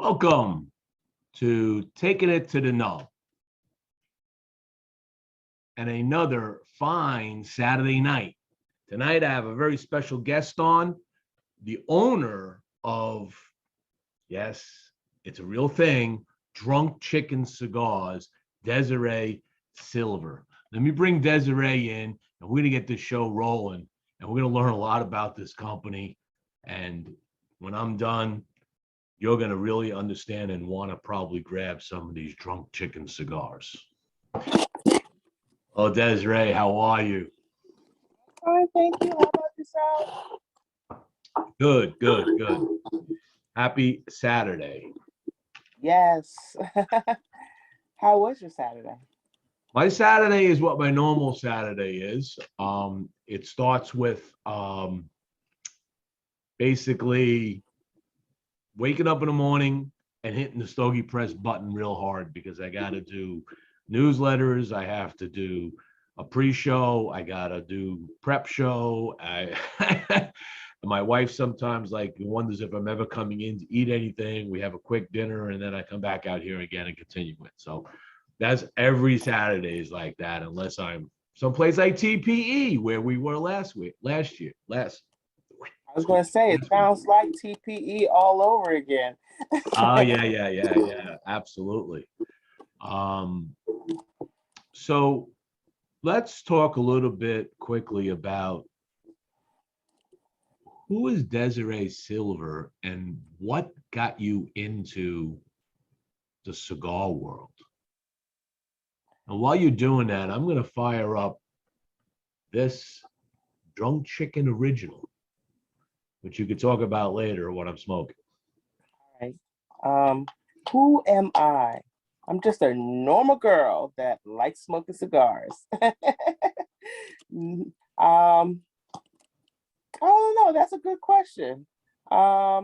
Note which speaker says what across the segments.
Speaker 1: Welcome to Taking It to the Know and another fine Saturday night. Tonight, I have a very special guest on, the owner of, yes, it's a real thing, Drunk Chicken Cigars, Desiree Sylver. Let me bring Desiree in, and we're going to get this show rolling, and we're going to learn a lot about this company. And when I'm done, you're going to really understand and want to probably grab some of these Drunk Chicken cigars. Oh, Desiree, how are you?
Speaker 2: Fine, thank you. How about yourself?
Speaker 1: Good. Happy Saturday.
Speaker 2: Yes. How was your Saturday?
Speaker 1: My Saturday is what my normal Saturday is. It starts with basically waking up in the morning and hitting the Stogie Press button real hard because I got to do newsletters. I have to do a pre-show. I got to do prep show. My wife sometimes wonders if I'm ever coming in to eat anything. We have a quick dinner and then I come back out here again and continue it. So that's every Saturday is like that, unless I'm someplace like TPE where we were last year.
Speaker 2: I was going to say, it sounds like TPE all over again.
Speaker 1: Oh, yeah, absolutely. So let's talk a little bit quickly about who is Desiree Sylver and what got you into the cigar world. And while you're doing that, I'm going to fire up this Drunk Chicken Original, which you could talk about later what I'm smoking.
Speaker 2: All right. Who am I? I'm just a normal girl that likes smoking cigars. I don't know. That's a good question. I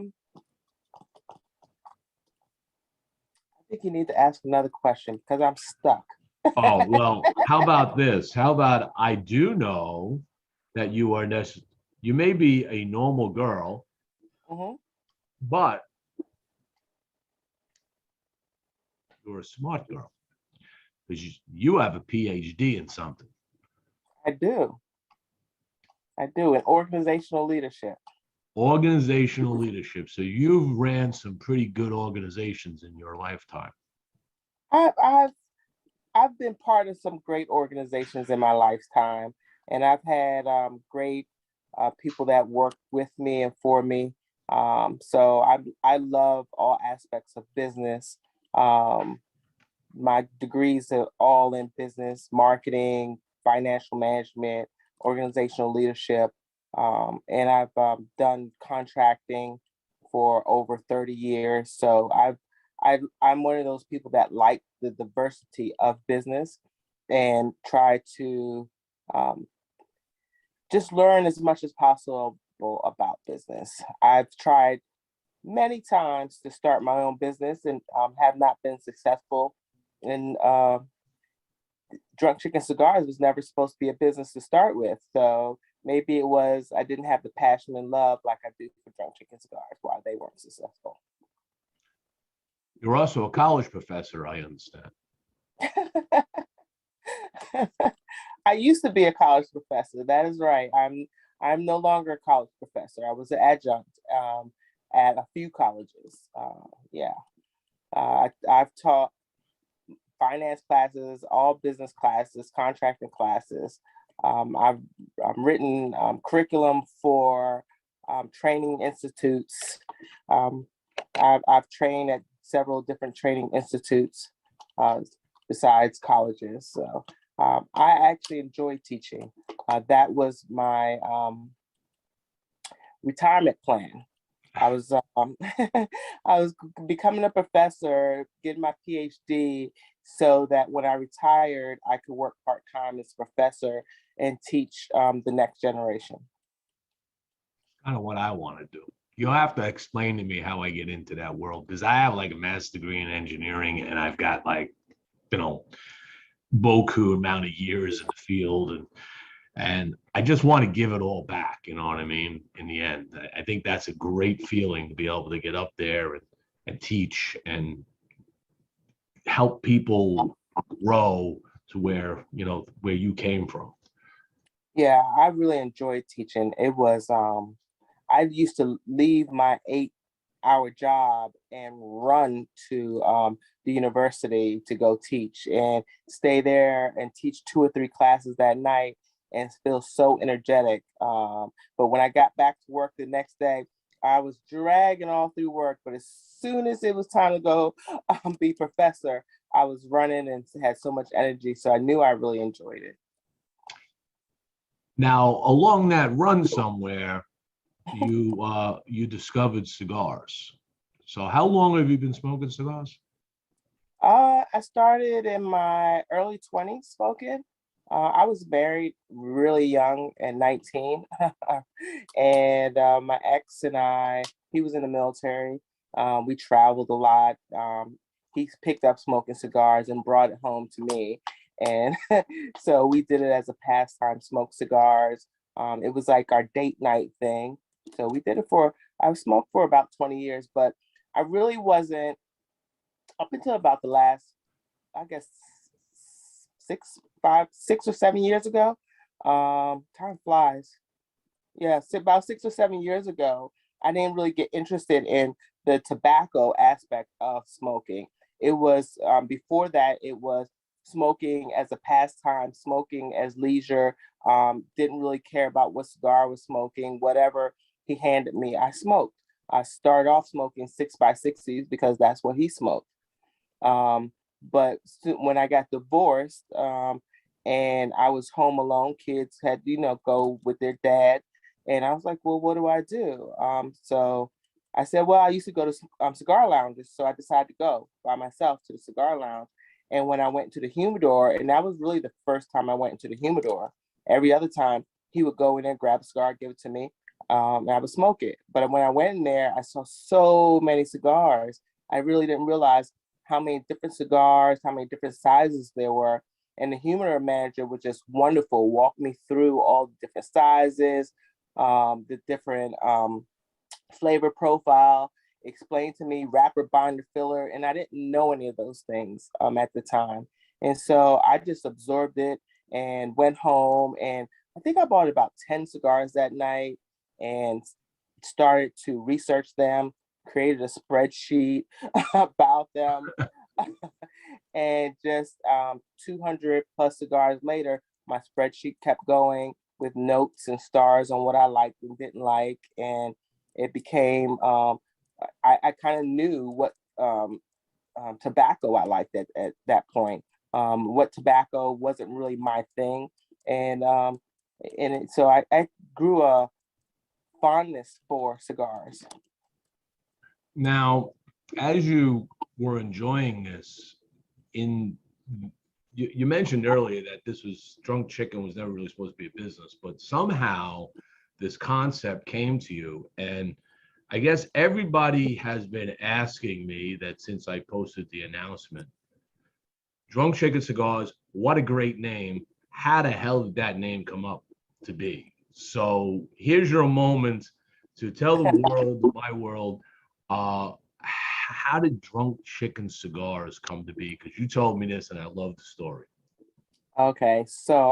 Speaker 2: think you need to ask another question because I'm stuck.
Speaker 1: Oh, well, how about this? How about I do know that you may be a normal girl, but you're a smart girl because you have a PhD in something.
Speaker 2: I do in organizational leadership.
Speaker 1: Organizational leadership. So you've ran some pretty good organizations in your lifetime.
Speaker 2: I've been part of some great organizations in my lifetime, and I've had great people that work with me and for me. So I love all aspects of business. My degrees are all in business, marketing, financial management, organizational leadership, and I've done contracting for over 30 years. So I'm one of those people that like the diversity of business and try to just learn as much as possible about business. I've tried many times to start my own business and have not been successful. And Drunk Chicken Cigars was never supposed to be a business to start with. So maybe it was I didn't have the passion and love like I do for Drunk Chicken Cigars while they weren't successful.
Speaker 1: You're also a college professor, I understand.
Speaker 2: I used to be a college professor. That is right. I'm no longer a college professor. I was an adjunct at a few colleges. I've taught finance classes, all business classes, contracting classes. I've written curriculum for training institutes. I've trained at several different training institutes besides colleges. So I actually enjoy teaching. That was my retirement plan. I was I was becoming a professor, getting my PhD, so that when I retired, I could work part-time as a professor and teach the next generation.
Speaker 1: Kind of what I want to do. You'll have to explain to me how I get into that world, because I have like a master's degree in engineering and I've got beaucoup amount of years in the field, and I just want to give it all back, you know what I mean? In the end, I think that's a great feeling to be able to get up there and and teach and help people grow to where, where you came from?
Speaker 2: Yeah, I really enjoyed teaching. It was I used to leave my 8-hour job and run to the university to go teach and stay there and teach 2 or 3 classes that night and feel so energetic. But when I got back to work the next day, I was dragging all through work. But as soon as it was time to go be professor, I was running and had so much energy. So I knew I really enjoyed it.
Speaker 1: Now, along that run somewhere, you discovered cigars. So how long have you been smoking cigars?
Speaker 2: I started in my early 20s smoking. I was married really young at 19. And my ex and I, he was in the military. We traveled a lot. He picked up smoking cigars and brought it home to me. And so we did it as a pastime, smoke cigars. It was like our date night thing. So we did it I smoked for about 20 years, but I really wasn't up until about the last, I guess, 6 or 7 years ago. Time flies. Yeah, about 6 or 7 years ago, I didn't really get interested in the tobacco aspect of smoking. It was before that, it was smoking as a pastime, smoking as leisure. Didn't really care about what cigar I was smoking, whatever he handed me, I smoked. I started off smoking 6x60s because that's what he smoked. But when I got divorced, and I was home alone, kids had, go with their dad. And I was like, well, what do I do? So I said, well, I used to go to cigar lounges. So I decided to go by myself to the cigar lounge. And when I went to the humidor, and that was really the first time I went into the humidor, every other time he would go in there, grab a cigar, give it to me, and I would smoke it. But when I went in there, I saw so many cigars. I really didn't realize how many different cigars, how many different sizes there were. And the humidor manager was just wonderful, walk me through all the different sizes, the different flavor profile, explain to me wrapper, binder, filler, and I didn't know any of those things at the time. And so I just absorbed it and went home, and I think I bought about 10 cigars that night and started to research them, created a spreadsheet about them. And just 200 plus cigars later, my spreadsheet kept going with notes and stars on what I liked and didn't like. And it became, I kind of knew what tobacco I liked at that point. What tobacco wasn't really my thing. So I grew a fondness for cigars.
Speaker 1: Now, as you were enjoying this, in you mentioned earlier that this was Drunk Chicken was never really supposed to be a business, but somehow this concept came to you. And I guess everybody has been asking me that since I posted the announcement. Drunk Chicken Cigars, what a great name. How the hell did that name come up to be? So here's your moment to tell the world, my world, how did Drunk Chicken Cigars come to be? Because you told me this and I love the story.
Speaker 2: Okay, so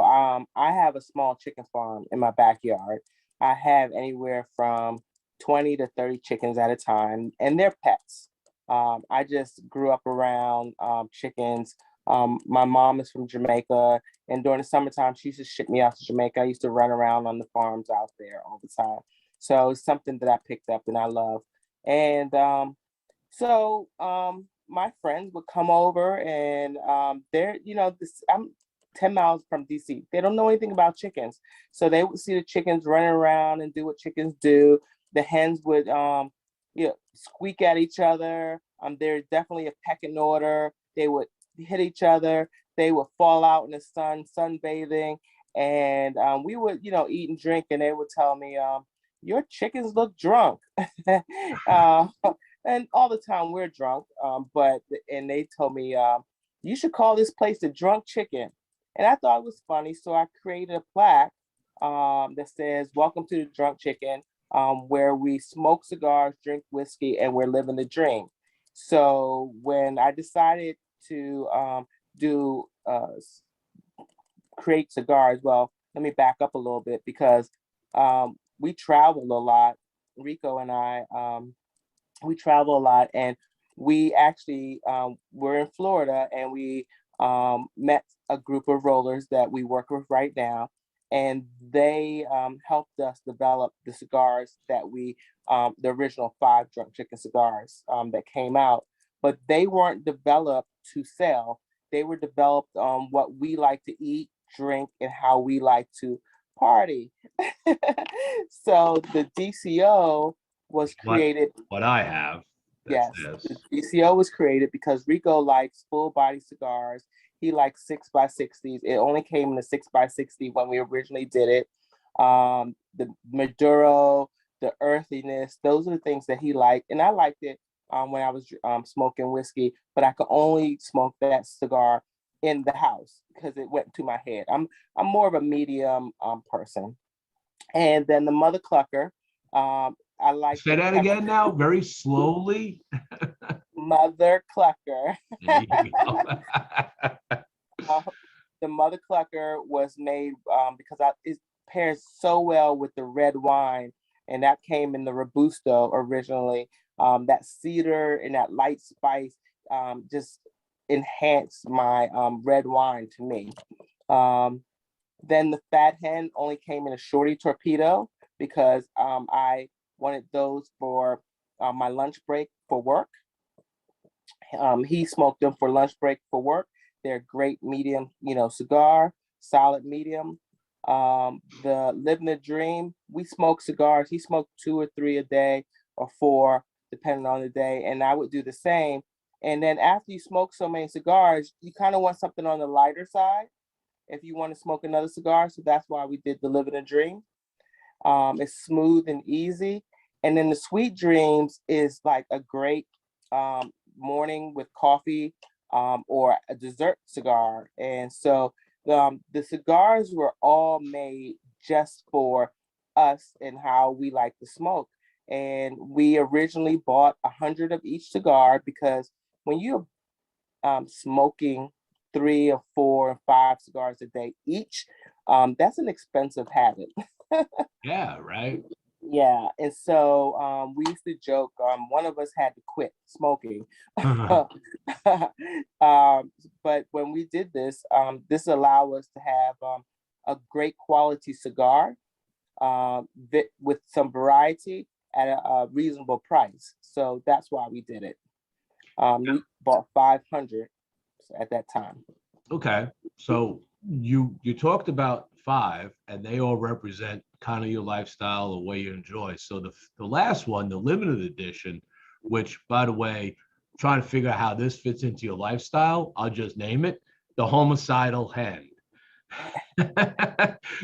Speaker 2: I have a small chicken farm in my backyard. I have anywhere from 20 to 30 chickens at a time, and they're pets. I just grew up around chickens. My mom is from Jamaica, and during the summertime, she used to ship me out to Jamaica. I used to run around on the farms out there all the time. So it's something that I picked up and I love. And my friends would come over, and I'm 10 miles from DC. They don't know anything about chickens. So they would see the chickens running around and do what chickens do. The hens would squeak at each other. There's definitely a pecking order. They would hit each other. They would fall out in the sun, sunbathing. And we would, eat and drink, and they would tell me, your chickens look drunk. uh, and all the time we're drunk. And they told me, you should call this place the Drunk Chicken. And I thought it was funny, so I created a plaque that says, "Welcome to the Drunk Chicken, where we smoke cigars, drink whiskey, and we're living the dream." So when I decided to do create cigars, well, let me back up a little bit because we travel a lot. Rico and I, we travel a lot, and we actually were in Florida, and we met a group of rollers that we work with right now, and they helped us develop the cigars that the original 5 Drunk Chicken cigars that came out, but they weren't developed to sell. They were developed on what we like to eat, drink, and how we like to party. So the DCO was created.
Speaker 1: What I have. That's
Speaker 2: Yes,
Speaker 1: this.
Speaker 2: the DCO was created because Rico likes full body cigars. He likes 6x60s. It only came in a 6x60 when we originally did it. The Maduro, the earthiness, those are the things that he liked. And I liked it when I was smoking whiskey, but I could only smoke that cigar in the house because it went to my head. I'm more of a medium person. And then the Mother Clucker, I like.
Speaker 1: Say that again now, very slowly.
Speaker 2: Mother Clucker.
Speaker 1: There you go.
Speaker 2: The Mother Clucker was made because it pairs so well with the red wine, and that came in the Robusto originally. That cedar and that light spice just enhanced my red wine to me. Then the Fat Hen only came in a shorty torpedo because I wanted those for my lunch break for work. He smoked them for lunch break for work. They're great medium, cigar, solid medium. The Living the Dream, we smoke cigars. He smoked 2 or 3 a day or 4, depending on the day. And I would do the same. And then after you smoke so many cigars, you kind of want something on the lighter side if you want to smoke another cigar. So that's why we did the Living a Dream. It's smooth and easy. And then the Sweet Dreams is like a great morning with coffee or a dessert cigar. And so the cigars were all made just for us and how we like to smoke. And we originally bought 100 of each cigar because when you're smoking 3 or 4 or 5 cigars a day each, that's an expensive habit.
Speaker 1: Yeah, right.
Speaker 2: Yeah, and so we used to joke. One of us had to quit smoking, but when we did this, this allowed us to have a great quality cigar with some variety at a reasonable price. So that's why we did it. We bought 500 at that time.
Speaker 1: Okay, so you talked about 5, and they all represent kind of your lifestyle, the way you enjoy. So the last one, the limited edition, which, by the way, trying to figure out how this fits into your lifestyle, I'll just name it the Homicidal Hen.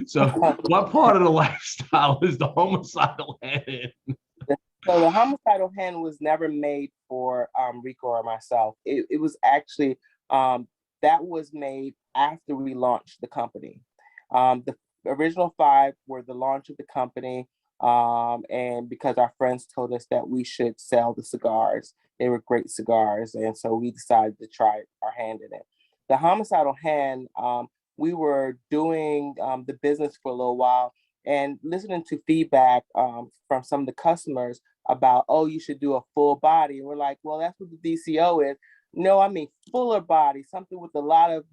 Speaker 1: So what part of the lifestyle is the Homicidal Hen in?
Speaker 2: So the Homicidal Hen was never made for Rico or myself. It was actually that was made after we launched the company. The original 5 were the launch of the company, and because our friends told us that we should sell the cigars. They were great cigars, and so we decided to try our hand in it. The Homicidal Hen, we were doing the business for a little while and listening to feedback from some of the customers about, oh, you should do a full body. And we're like, well, that's what the DCO is. No, I mean fuller body, something with a lot of,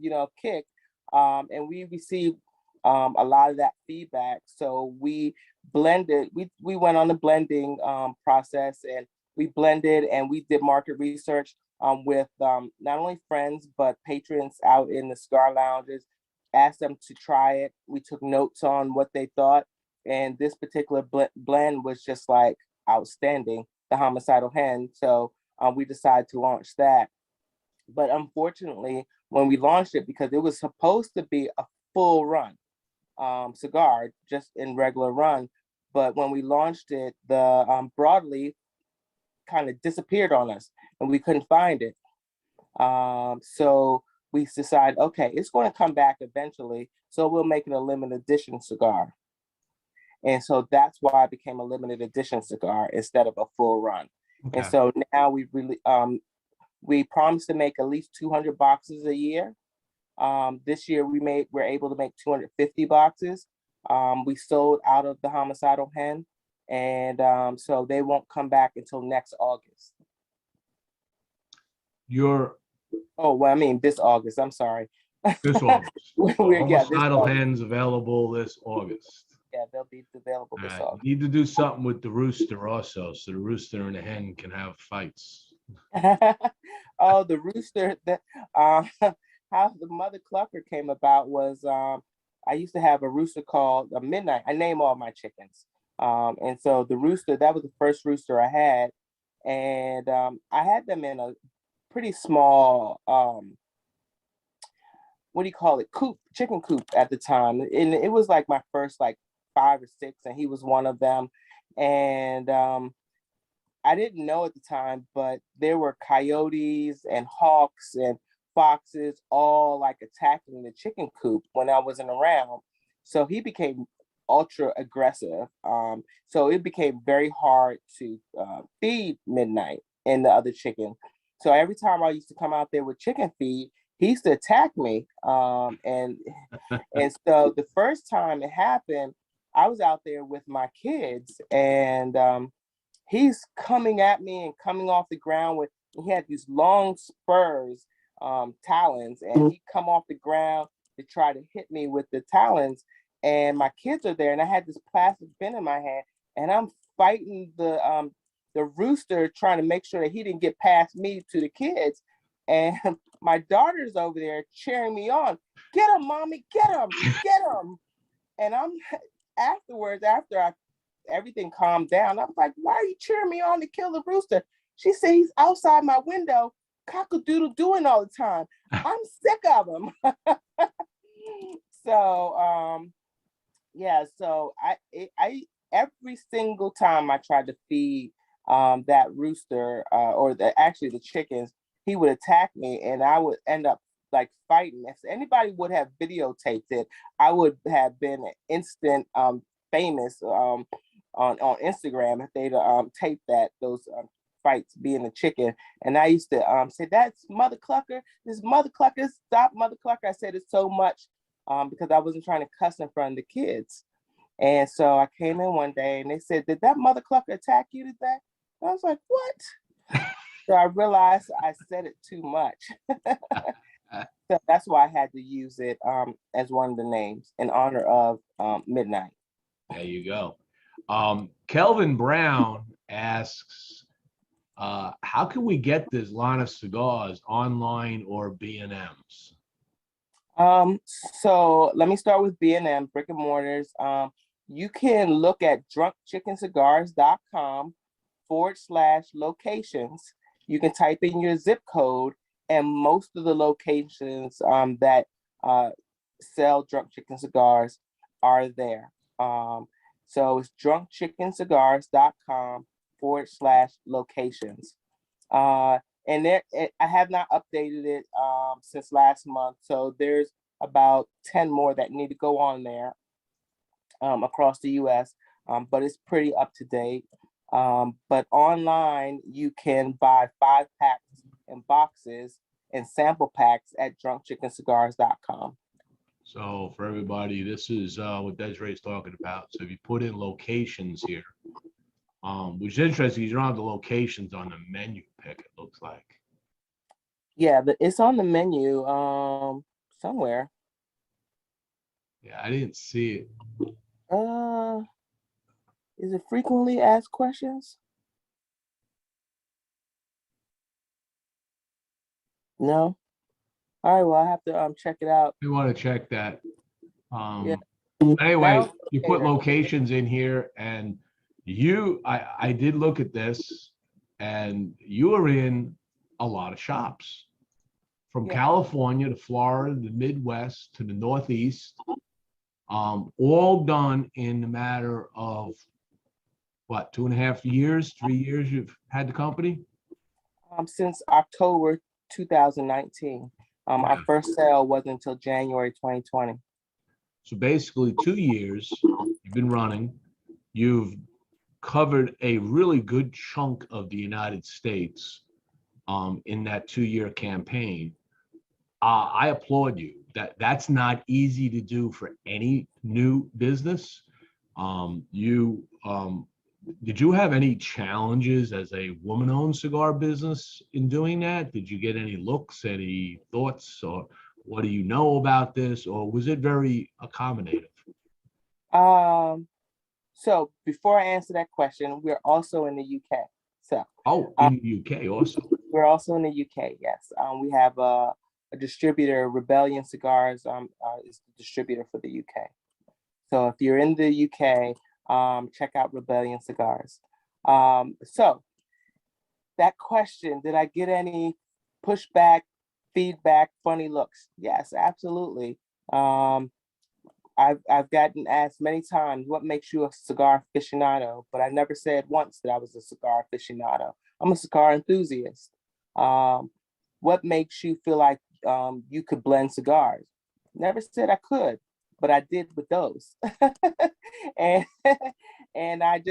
Speaker 2: kick. And we received a lot of that feedback. So we blended, we went on the blending process, and we blended and we did market research with not only friends, but patrons out in the cigar lounges, asked them to try it. We took notes on what they thought. And this particular blend was just like outstanding, the Homicidal Hen. So we decided to launch that. But unfortunately, when we launched it, because it was supposed to be a full run cigar, just in regular run, but when we launched it, the broadleaf kind of disappeared on us, and we couldn't find it. So we decided, okay, it's going to come back eventually, so we'll make it a limited edition cigar. And so that's why it became a limited edition cigar instead of a full run. And
Speaker 1: Okay.
Speaker 2: so now we promised to make at least 200 boxes a year. This year we're able to make 250 boxes. We sold out of the homicidal hen, and so they won't come back until next August.
Speaker 1: You're
Speaker 2: Oh, well, I mean this August. I'm sorry.
Speaker 1: this August. So
Speaker 2: Yeah, this
Speaker 1: homicidal
Speaker 2: August.
Speaker 1: hens available this August.
Speaker 2: Yeah, they'll be available this
Speaker 1: You
Speaker 2: August.
Speaker 1: need to do something with the rooster also, so the rooster and the hen can have fights.
Speaker 2: Oh, the rooster that how the mother clucker came about was I used to have a rooster called a midnight. I name all my chickens. And so the rooster, that was the first rooster I had. And I had them in a pretty small what do you call it, coop, chicken coop at the time. And it was like my first like 5 or 6, and he was one of them. And I didn't know at the time, but there were coyotes and hawks and foxes all like attacking the chicken coop when I wasn't around. So he became ultra aggressive. So it became very hard to feed Midnight and the other chicken. So every time I used to come out there with chicken feed, he used to attack me. And so the first time it happened, I was out there with my kids, and he's coming at me and coming off the ground with, he had these long spurs, talons, and he come off the ground to try to hit me with the talons. And my kids are there, and I had this plastic bin in my hand, and I'm fighting the rooster, trying to make sure that he didn't get past me to the kids. And my daughter's over there cheering me on. Get him, mommy, get him, get him. And I'm afterwards, after everything calmed down, I was like, why are you cheering me on to kill the rooster? She said, he's outside my window, cock-a-doodle doing all the time. I'm sick of him. So yeah, so I every single time I tried to feed that rooster or actually the chickens, he would attack me, and I would end up like fighting. If anybody would have videotaped it, I would have been instant famous on Instagram if they'd taped those fights being a chicken. And I used to say, that's Mother Clucker, this Mother Clucker, stop Mother Clucker. I said it so much because I wasn't trying to cuss in front of the kids. And so I came in one day and they said, did that Mother Clucker attack you today? I was like, what? So I realized I said it too much. So that's why I had to use it as one of the names in honor of Midnight.
Speaker 1: There you go. Kelvin Brown asks, how can we get this line of cigars online or B&Ms?
Speaker 2: So let me start with B&M, brick and mortars. You can look at drunkchickencigars.com/locations. You can type in your zip code, and most of the locations that sell Drunk Chicken Cigars are there. So it's drunkchickencigars.com/locations. And there, I have not updated it since last month. So there's about 10 more that need to go on there across the US, but it's pretty up to date. But online, you can buy 5-packs and boxes and sample packs at drunkchickencigars.com.
Speaker 1: So for everybody, this is what Desiree is talking about. So if you put in locations here, which is interesting, you don't have the locations on the menu pick, it looks like.
Speaker 2: Yeah, it's on the menu somewhere.
Speaker 1: Yeah, I didn't see it.
Speaker 2: Is it frequently asked questions? No. All right, well, I have to check it out.
Speaker 1: We want to check that.
Speaker 2: Yeah.
Speaker 1: Anyway,
Speaker 2: Now,
Speaker 1: you put locations in here, and I did look at this, and you are in a lot of shops from California to Florida, the Midwest to the Northeast, all done in a matter of what, 2.5 years, 3 years you've had the company?
Speaker 2: Since October 2019. Our first sale wasn't until January 2020.
Speaker 1: So basically 2 years you've been running. You've covered a really good chunk of the United States in that 2-year campaign. I applaud you. That's not easy to do for any new business. You did you have any challenges as a woman-owned cigar business in doing that? Did you get any looks, any thoughts, or what do you know about this, or was it very accommodative?
Speaker 2: Um, so before I answer that question, we're also in the UK. So
Speaker 1: Oh,
Speaker 2: um,
Speaker 1: in the UK also.
Speaker 2: we're also in the UK. Yes, we have a distributor, Rebellion Cigars, is the distributor for the UK. So if you're in the UK, check out Rebellion Cigars. So that question, did I get any pushback, feedback, funny looks? Yes, absolutely. I've gotten asked many times, what makes you a cigar aficionado? But I never said once that I was a cigar aficionado. I'm a cigar enthusiast. What makes you feel like you could blend cigars? Never said I could, but I did with those. and and I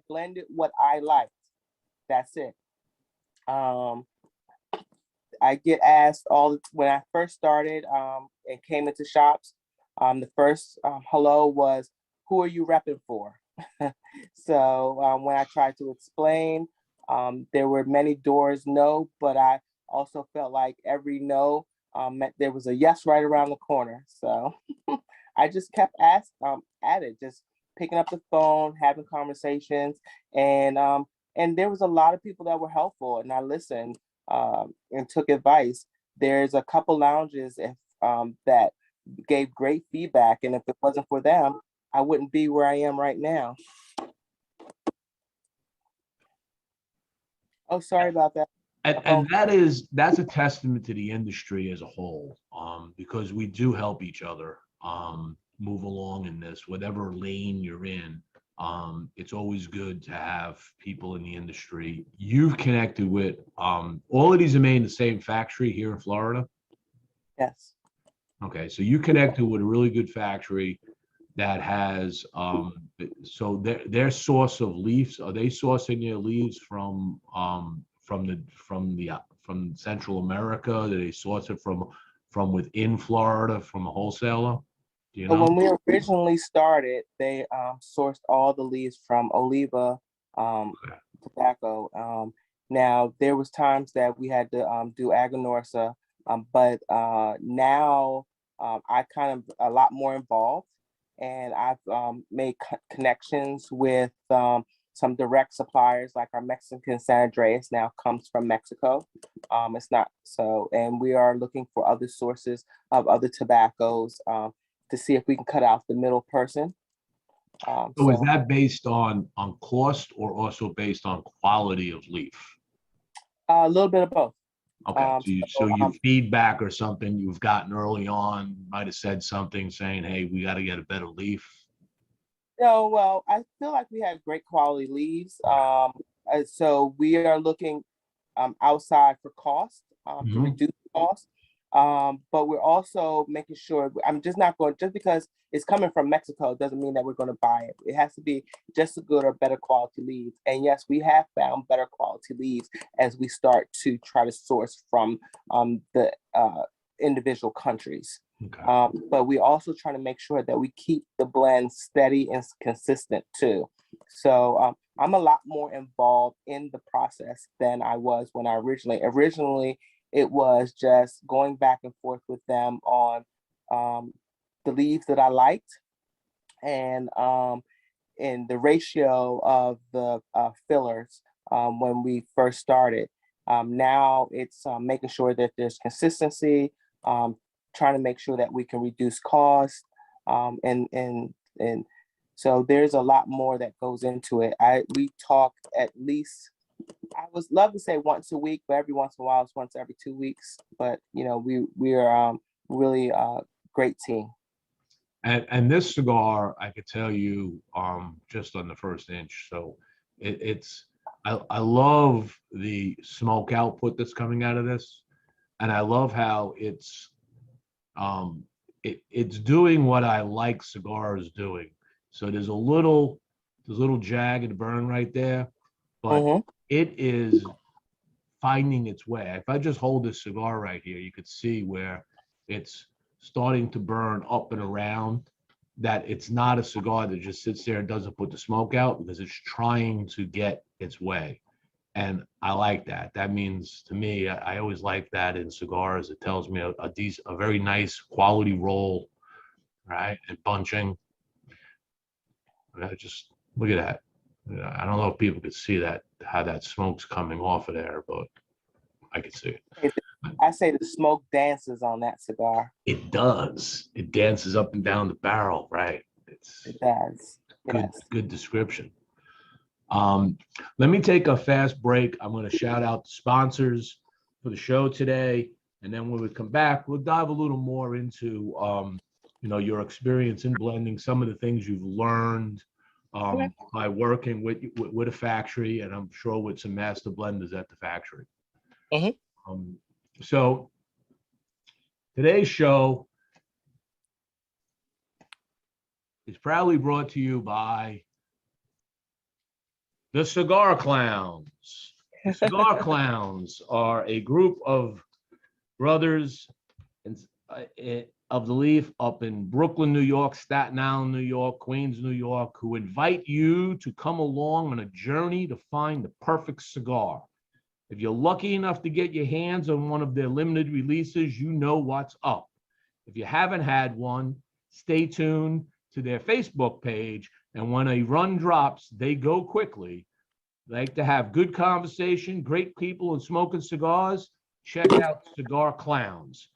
Speaker 2: blended what I liked. That's it. Um, I get asked when I first started and came into shops. The first hello was, "Who are you repping for?" So when I tried to explain, there were many doors no, but I also felt like every no meant there was a yes right around the corner. So I just kept at it, just picking up the phone, having conversations, and there was a lot of people that were helpful, and I listened and took advice. There's a couple lounges that gave great feedback, and if it wasn't for them, I wouldn't be where I am right now. Oh, sorry about that.
Speaker 1: And that's a testament to the industry as a whole, because we do help each other move along in this, whatever lane you're in. It's always good to have people in the industry. You've connected with all of these are made in the same factory here in Florida.
Speaker 2: Yes.
Speaker 1: Okay, so you connected with a really good factory that has so their source of leaves, are they sourcing their leaves from Central America? Do they source it from within Florida from a wholesaler? Do you
Speaker 2: So
Speaker 1: know?
Speaker 2: when we originally started, they sourced all the leaves from Oliva
Speaker 1: Okay.
Speaker 2: tobacco. Now there was times that we had to do Aganorsa, but now I kind of a lot more involved, and I've made connections with some direct suppliers, like our Mexican San Andreas now comes from Mexico. It's not so, and we are looking for other sources of other tobaccos to see if we can cut out the middle person.
Speaker 1: So is that based on cost or also based on quality of leaf?
Speaker 2: A little bit of both.
Speaker 1: Okay, so you feedback or something you've gotten early on, might have said something saying, hey, we got to get a better leaf.
Speaker 2: No, well, I feel like we have great quality leaves. So we are looking outside for cost to reduce cost. But we're also making sure I'm just not going, just because it's coming from Mexico doesn't mean that we're going to buy it. It has to be just as good or better quality leaves. And yes, we have found better quality leaves as we start to try to source from the individual countries.
Speaker 1: Okay.
Speaker 2: But we also trying to make sure that we keep the blend steady and consistent too. So I'm a lot more involved in the process than I was when I originally it was just going back and forth with them on the leaves that I liked, and in the ratio of the fillers when we first started. Now it's making sure that there's consistency, trying to make sure that we can reduce costs, and so there's a lot more that goes into it. We talk at least, I would love to say once a week, but every once in a while it's once every 2 weeks. But you know, we are really great team.
Speaker 1: And this cigar, I could tell you, just on the first inch. So I love the smoke output that's coming out of this, and I love how it's doing what I like cigars doing. So there's There's a little jag and burn right there, but
Speaker 2: Mm-hmm.
Speaker 1: it is finding its way. If I just hold this cigar right here, you could see where it's starting to burn up and around, that it's not a cigar that just sits there and doesn't put the smoke out, because it's trying to get its way. And I like that. That means to me, I always like that in cigars. It tells me a very nice quality roll, right? And bunching. Just look at that. I don't know if people could see that, how that smoke's coming off of there, but I can see it.
Speaker 2: I say the smoke dances on that cigar.
Speaker 1: It does. It dances up and down the barrel, right? It's
Speaker 2: It does.
Speaker 1: good,
Speaker 2: Yes.
Speaker 1: good description. Let me take a fast break. I'm going to shout out the sponsors for the show today, and then when we come back, we'll dive a little more into your experience in blending, some of the things you've learned by working with a factory, and I'm sure with some master blenders at the factory. So today's show is proudly brought to you by the Cigar Clowns. The Cigar Clowns are a group of brothers of the Leaf up in Brooklyn, New York, Staten Island, New York, Queens, New York, who invite you to come along on a journey to find the perfect cigar. If you're lucky enough to get your hands on one of their limited releases, you know what's up. If you haven't had one, stay tuned to their Facebook page, and when a run drops, they go quickly. They like to have good conversation, great people, and smoking cigars. Check out Cigar Clowns.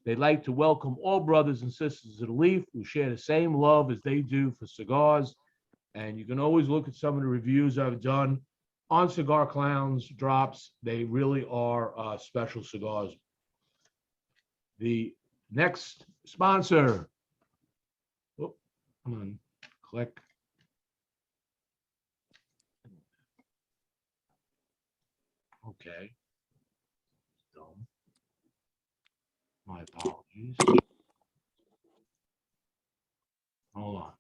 Speaker 1: They like to welcome all brothers and sisters of the Leaf who share the same love as they do for cigars. And you can always look at some of the reviews I've done on Cigar Clowns drops. They really are special cigars. The next sponsor. Oh, come on, click. Okay. Dumb. My apologies. Hold on.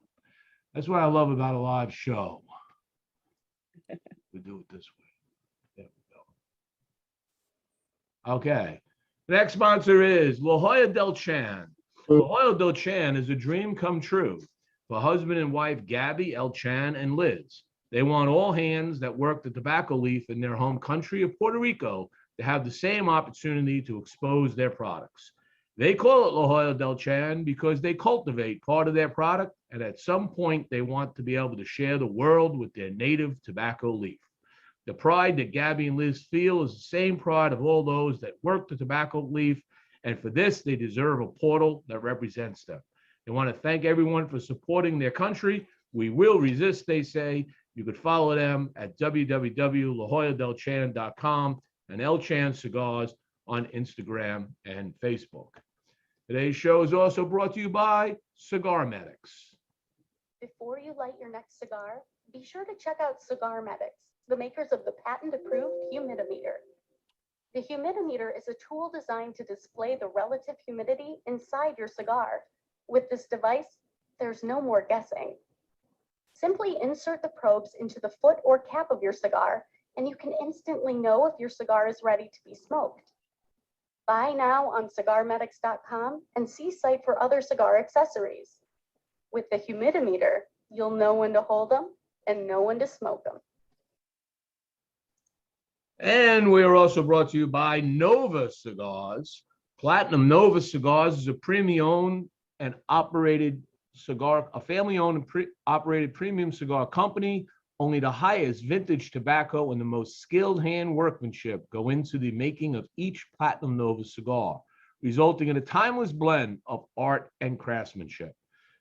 Speaker 1: That's what I love about a live show. We do it this way. There we go. Okay. The next sponsor is La Jolla Del Chan. La Jolla Del Chan is a dream come true for husband and wife Gabby, El Chan, and Liz. They want all hands that work the tobacco leaf in their home country of Puerto Rico to have the same opportunity to expose their products. They call it La Jolla Del Chan because they cultivate part of their product, and at some point they want to be able to share the world with their native tobacco leaf. The pride that Gabby and Liz feel is the same pride of all those that work the tobacco leaf, and for this they deserve a portal that represents them. They want to thank everyone for supporting their country. We will resist, they say. You could follow them at www.lajolladelchan.com and El Chan Cigars on Instagram and Facebook. Today's show is also brought to you by Cigar Medics.
Speaker 3: Before you light your next cigar, be sure to check out Cigar Medics, the makers of the patent-approved humidimeter. The humidimeter is a tool designed to display the relative humidity inside your cigar. With this device, there's no more guessing. Simply insert the probes into the foot or cap of your cigar, and you can instantly know if your cigar is ready to be smoked. Buy now on cigarmedics.com and see site for other cigar accessories. With the humidimeter, you'll know when to hold them and know when to smoke them.
Speaker 1: And we are also brought to you by Nova Cigars. Platinum Nova Cigars is a premium-owned and operated cigar, a family-owned and operated premium cigar company. Only the highest vintage tobacco and the most skilled hand workmanship go into the making of each Platinum Nova cigar, resulting in a timeless blend of art and craftsmanship.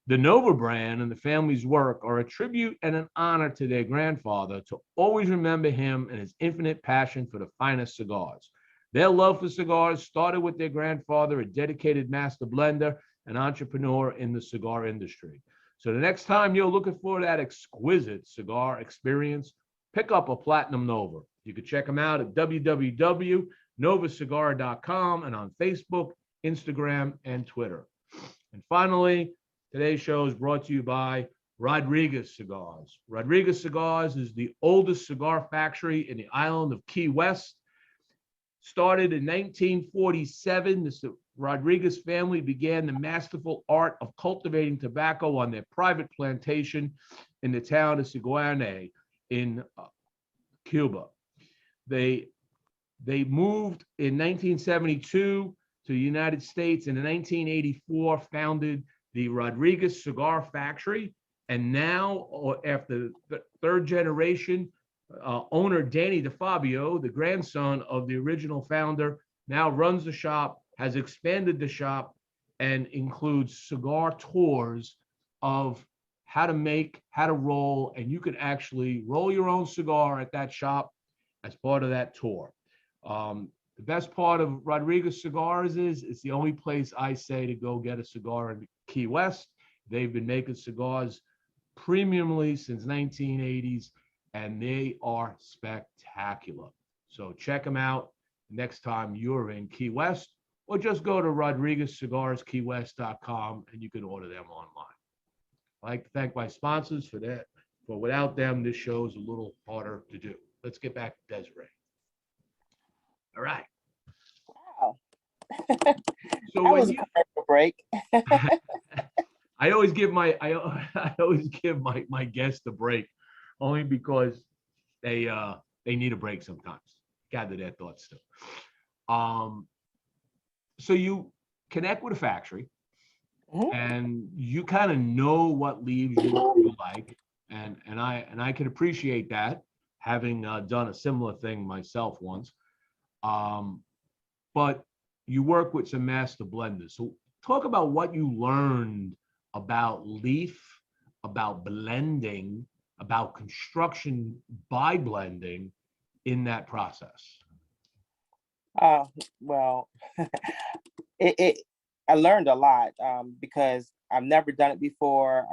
Speaker 1: The Nova brand and the family's work are a tribute and an honor to their grandfather to always remember him and his infinite passion for the finest cigars. Their love for cigars started with their grandfather, a dedicated master blender and entrepreneur in the cigar industry. So the next time you're looking for that exquisite cigar experience, pick up a Platinum Nova. You can check them out at www.novacigar.com and on Facebook, Instagram, and Twitter. And finally, today's show is brought to you by Rodriguez Cigars. Rodriguez Cigars is the oldest cigar factory in the island of Key West. Started in 1947, the Rodriguez family began the masterful art of cultivating tobacco on their private plantation in the town of Cigar in Cuba. They moved in 1972 to the United States, and in 1984 founded the Rodriguez Cigar Factory. And now, after the third generation, owner Danny DeFabio, the grandson of the original founder, now runs the shop, has expanded the shop, and includes cigar tours of how to make, how to roll, and you could actually roll your own cigar at that shop as part of that tour. The best part of Rodriguez Cigars is it's the only place I say to go get a cigar in Key West. They've been making cigars premiumly since 1980s, and they are spectacular. So check them out next time you're in Key West, or just go to RodriguezCigarsKeyWest.com and you can order them online. I'd like to thank my sponsors for that. For without them, this show is a little harder to do. Let's get back to Desiree. All right.
Speaker 2: Wow.
Speaker 1: So
Speaker 2: That
Speaker 1: when
Speaker 2: was a commercial break.
Speaker 1: I always give my my guests a break, only because they need a break sometimes. Gather their thoughts too. So you connect with a factory, and you kind of know what leaves you like, and I can appreciate that, having done a similar thing myself once. But you work with some master blenders. So talk about what you learned about leaf, about blending, about construction by blending in that process.
Speaker 2: Well, I learned a lot because I've never done it before.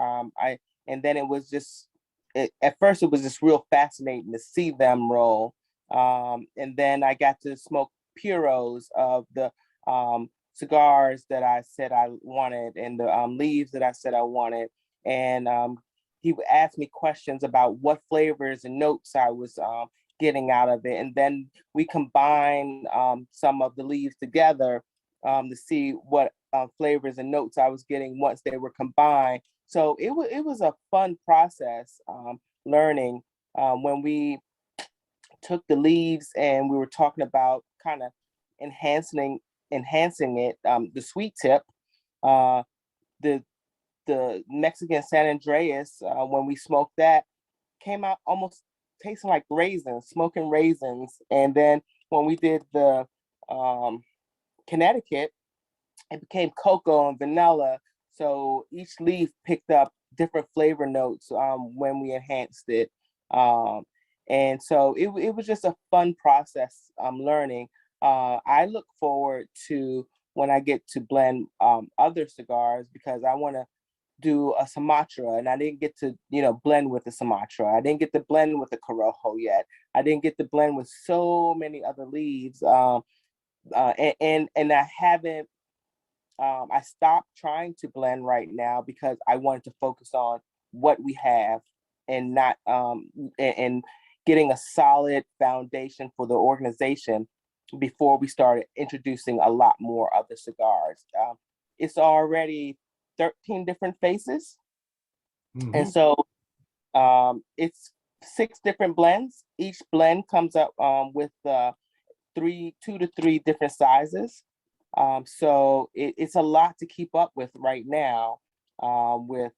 Speaker 2: And then it was just at first it was just real fascinating to see them roll. And then I got to smoke puros of the cigars that I said I wanted, and the leaves that I said I wanted. And he would ask me questions about what flavors and notes I was getting out of it. And then we combined some of the leaves together to see what flavors and notes I was getting once they were combined. So it was a fun process learning when we took the leaves and we were talking about kind of enhancing it, the sweet tip, the Mexican San Andreas, when we smoked that, came out almost tasting like raisins, smoking raisins. And then when we did the Connecticut, it became cocoa and vanilla. So each leaf picked up different flavor notes when we enhanced it. And so it was just a fun process learning. I look forward to when I get to blend other cigars, because I want to do a Sumatra, and I didn't get to, blend with the Sumatra. I didn't get to blend with the Corojo yet. I didn't get to blend with so many other leaves. And I haven't, I stopped trying to blend right now because I wanted to focus on what we have and not, and getting a solid foundation for the organization before we started introducing a lot more other cigars. It's already 13 different faces. Mm-hmm. And so it's 6 different blends. Each blend comes up with 2 to 3 different sizes. So it's a lot to keep up with right now, with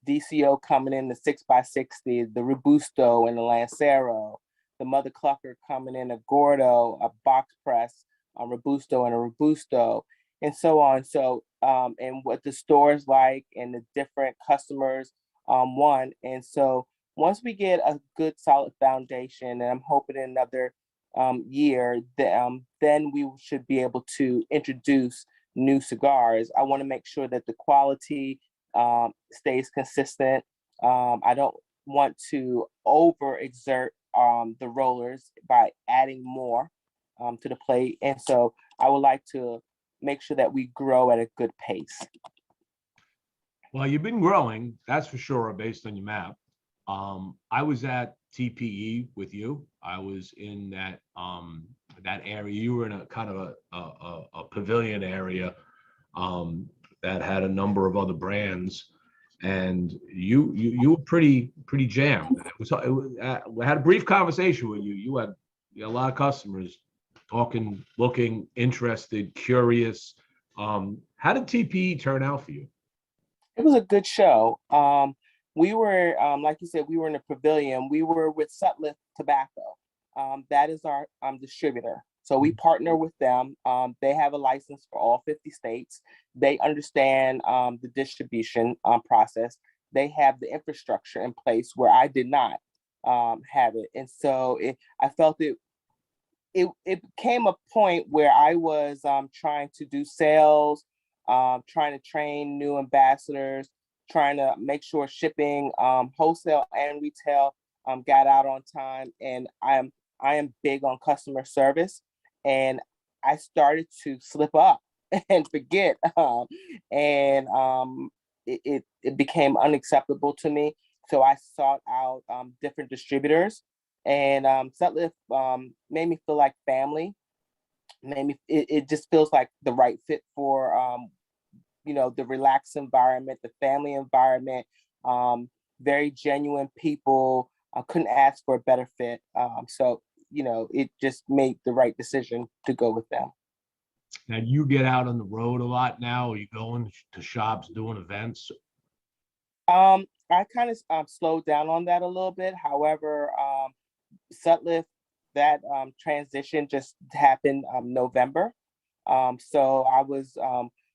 Speaker 2: DCO coming in the 6x60, the Robusto and the Lancero, the Mother Clucker coming in a Gordo, a box press, a Robusto and a Robusto, and so on. So, and what the stores like and the different customers want. And so once we get a good solid foundation, and I'm hoping in another year, then we should be able to introduce new cigars. I want to make sure that the quality stays consistent. I don't want to overexert the rollers by adding more to the plate. And so I would like to make sure that we grow at a good pace.
Speaker 1: Well, you've been growing, that's for sure, based on your map. I was at TPE with you. I was in that area. You were in a kind of a pavilion area that had a number of other brands, and you were pretty jammed. I had a brief conversation with you. You had a lot of customers talking, looking, interested, curious. How did TPE turn out for you?
Speaker 2: It was a good show. We were, like you said, we were in the pavilion. We were with Sutliff Tobacco. That is our distributor. So we partner with them. They have a license for all 50 states. They understand the distribution process. They have the infrastructure in place where I did not have it. And so I felt it came a point where I was trying to do sales, trying to train new ambassadors, trying to make sure shipping, wholesale and retail, got out on time. And I am big on customer service, and I started to slip up and forget, and it became unacceptable to me. So I sought out different distributors, and Sutliff made me feel like family. It just feels like the right fit for the relaxed environment, the family environment, very genuine people. I couldn't ask for a better fit. So it just made the right decision to go with them.
Speaker 1: Now you get out on the road a lot now. Are you going to shops, doing events?
Speaker 2: I kind of slowed down on that a little bit. However, Sutliff, that transition just happened November. So I was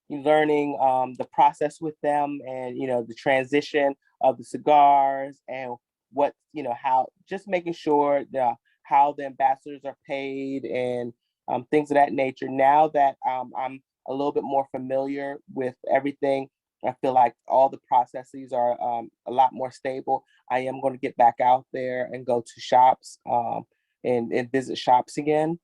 Speaker 2: learning the process with them, and the transition of the cigars, and what how, just making sure how the ambassadors are paid, and things of that nature. Now that I'm a little bit more familiar with everything, I feel like all the processes are a lot more stable. I am going to get back out there and go to shops, and visit shops again.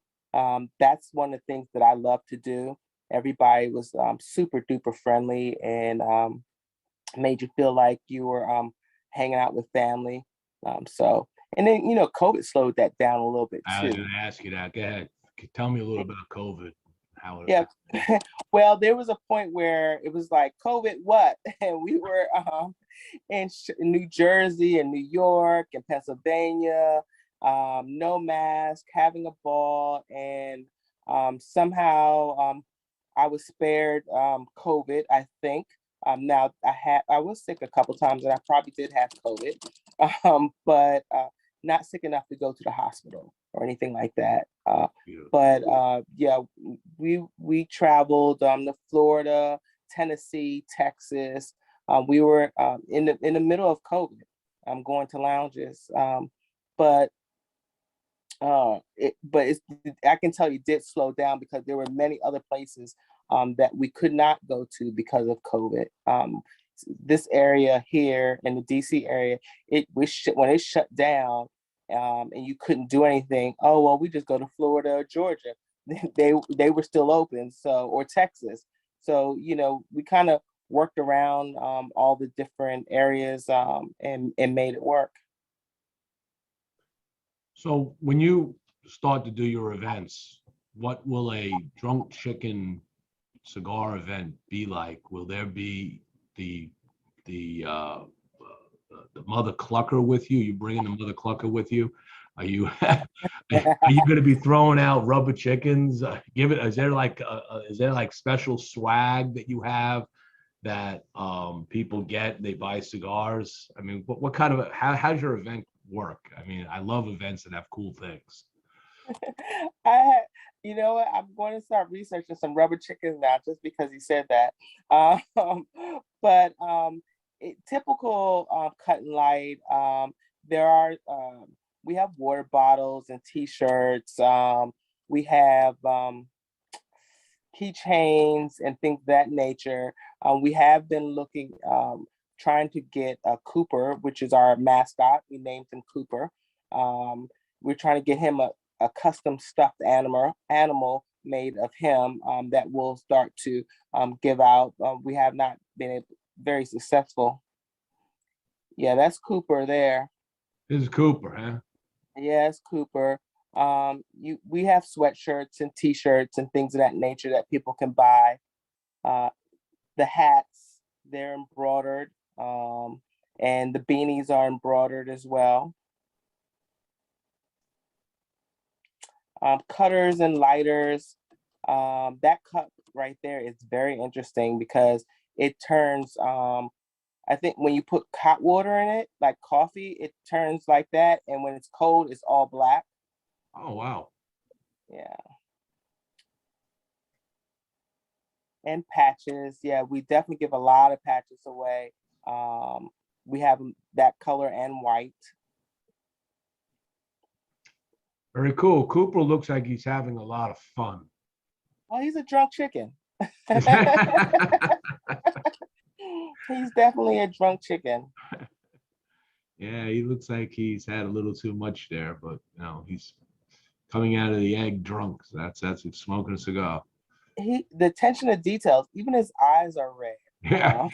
Speaker 2: That's one of the things that I love to do. Everybody was super duper friendly, and made you feel like you were hanging out with family. So, and then COVID slowed that down a little bit
Speaker 1: I was
Speaker 2: too.
Speaker 1: going to ask you that. Go ahead. Tell me a little about COVID. How it
Speaker 2: Yeah. Well, there was a point where it was like, COVID what? And we were in New Jersey and New York and Pennsylvania, no mask, having a ball, and somehow I was spared COVID, I think. Now I was sick a couple times, and I probably did have COVID, but not sick enough to go to the hospital or anything like that. But yeah, we traveled to Florida, Tennessee, Texas. We were in the middle of COVID. Going to lounges, but I can tell you did slow down, because there were many other places that we could not go to because of COVID. This area here in the DC area, when it shut down, and you couldn't do anything. Oh well, we just go to Florida or Georgia. They were still open, or Texas. So we kind of worked around all the different areas, and made it work.
Speaker 1: So when you start to do your events, what will a Drunk Chicken cigar event be like? Will there be the mother clucker with you? You bringing the mother clucker with you? Are you are you going to be throwing out rubber chickens? Is there like special swag that you have that people get? They buy cigars. I mean, what kind of how's your event work? I mean, I love events that have cool things.
Speaker 2: You know what? I'm going to start researching some rubber chickens now, just because he said that. But typical cut and light. There are we have water bottles and T-shirts. We have keychains and things of that nature. We have been looking, trying to get Cooper, which is our mascot. We named him Cooper. We're trying to get him a custom stuffed animal made of him, that we'll start to give out. We have not been able very successful. Yeah, that's Cooper there.
Speaker 1: This is Cooper, huh?
Speaker 2: Yes, Cooper. We have sweatshirts and t-shirts and things of that nature that people can buy. The hats, they're embroidered, and the beanies are embroidered as well. Cutters and lighters. That cup right there is very interesting because it turns, I think when you put hot water in it, like coffee, it turns like that. And when it's cold, it's all black.
Speaker 1: Oh, wow.
Speaker 2: Yeah. And patches. Yeah, we definitely give a lot of patches away. We have that color and white.
Speaker 1: Very cool. Cooper looks like he's having a lot of fun.
Speaker 2: Oh, he's a drunk chicken. He's definitely a drunk chicken.
Speaker 1: Yeah, he looks like he's had a little too much there, but he's coming out of the egg drunk. So that's smoking a cigar.
Speaker 2: The attention to details, even his eyes are red.
Speaker 1: Yeah.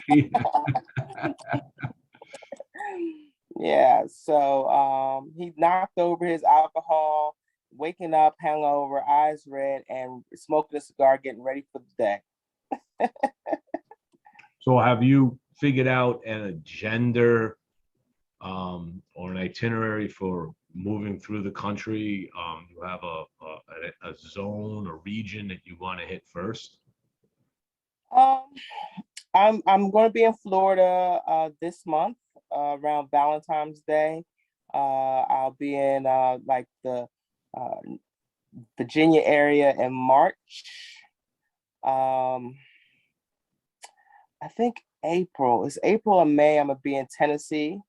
Speaker 2: Yeah, so he knocked over his alcohol, waking up hangover, eyes red, and smoking a cigar, getting ready for the day.
Speaker 1: So have you figured out an agenda or an itinerary for moving through the country? You have a zone, a region that you want to hit first?
Speaker 2: I'm going to be in Florida this month around Valentine's Day. I'll be in like the Virginia area in March. I think April. It's April or May. I'm gonna be in Tennessee.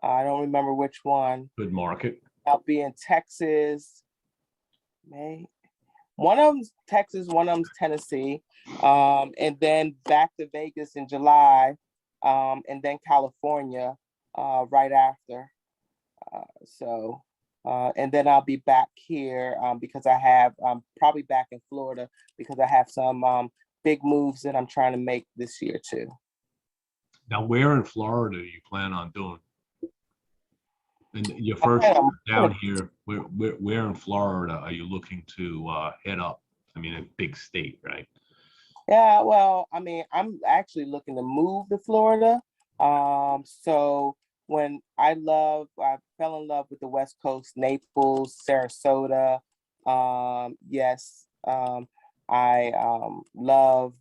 Speaker 2: I don't remember which one.
Speaker 1: Good market.
Speaker 2: I'll be in Texas. May. One of them's Texas, one of them's Tennessee. And then back to Vegas in July. And then California right after. And then I'll be back here because I have probably back in Florida because I have some big moves that I'm trying to make this year too.
Speaker 1: Now, where in Florida do you plan on doing? And your first trip down here, where in Florida are you looking to head up? I mean, a big state, right?
Speaker 2: Yeah, well, I mean, I'm actually looking to move to Florida. So when I fell in love with the West Coast, Naples, Sarasota. Yes, I love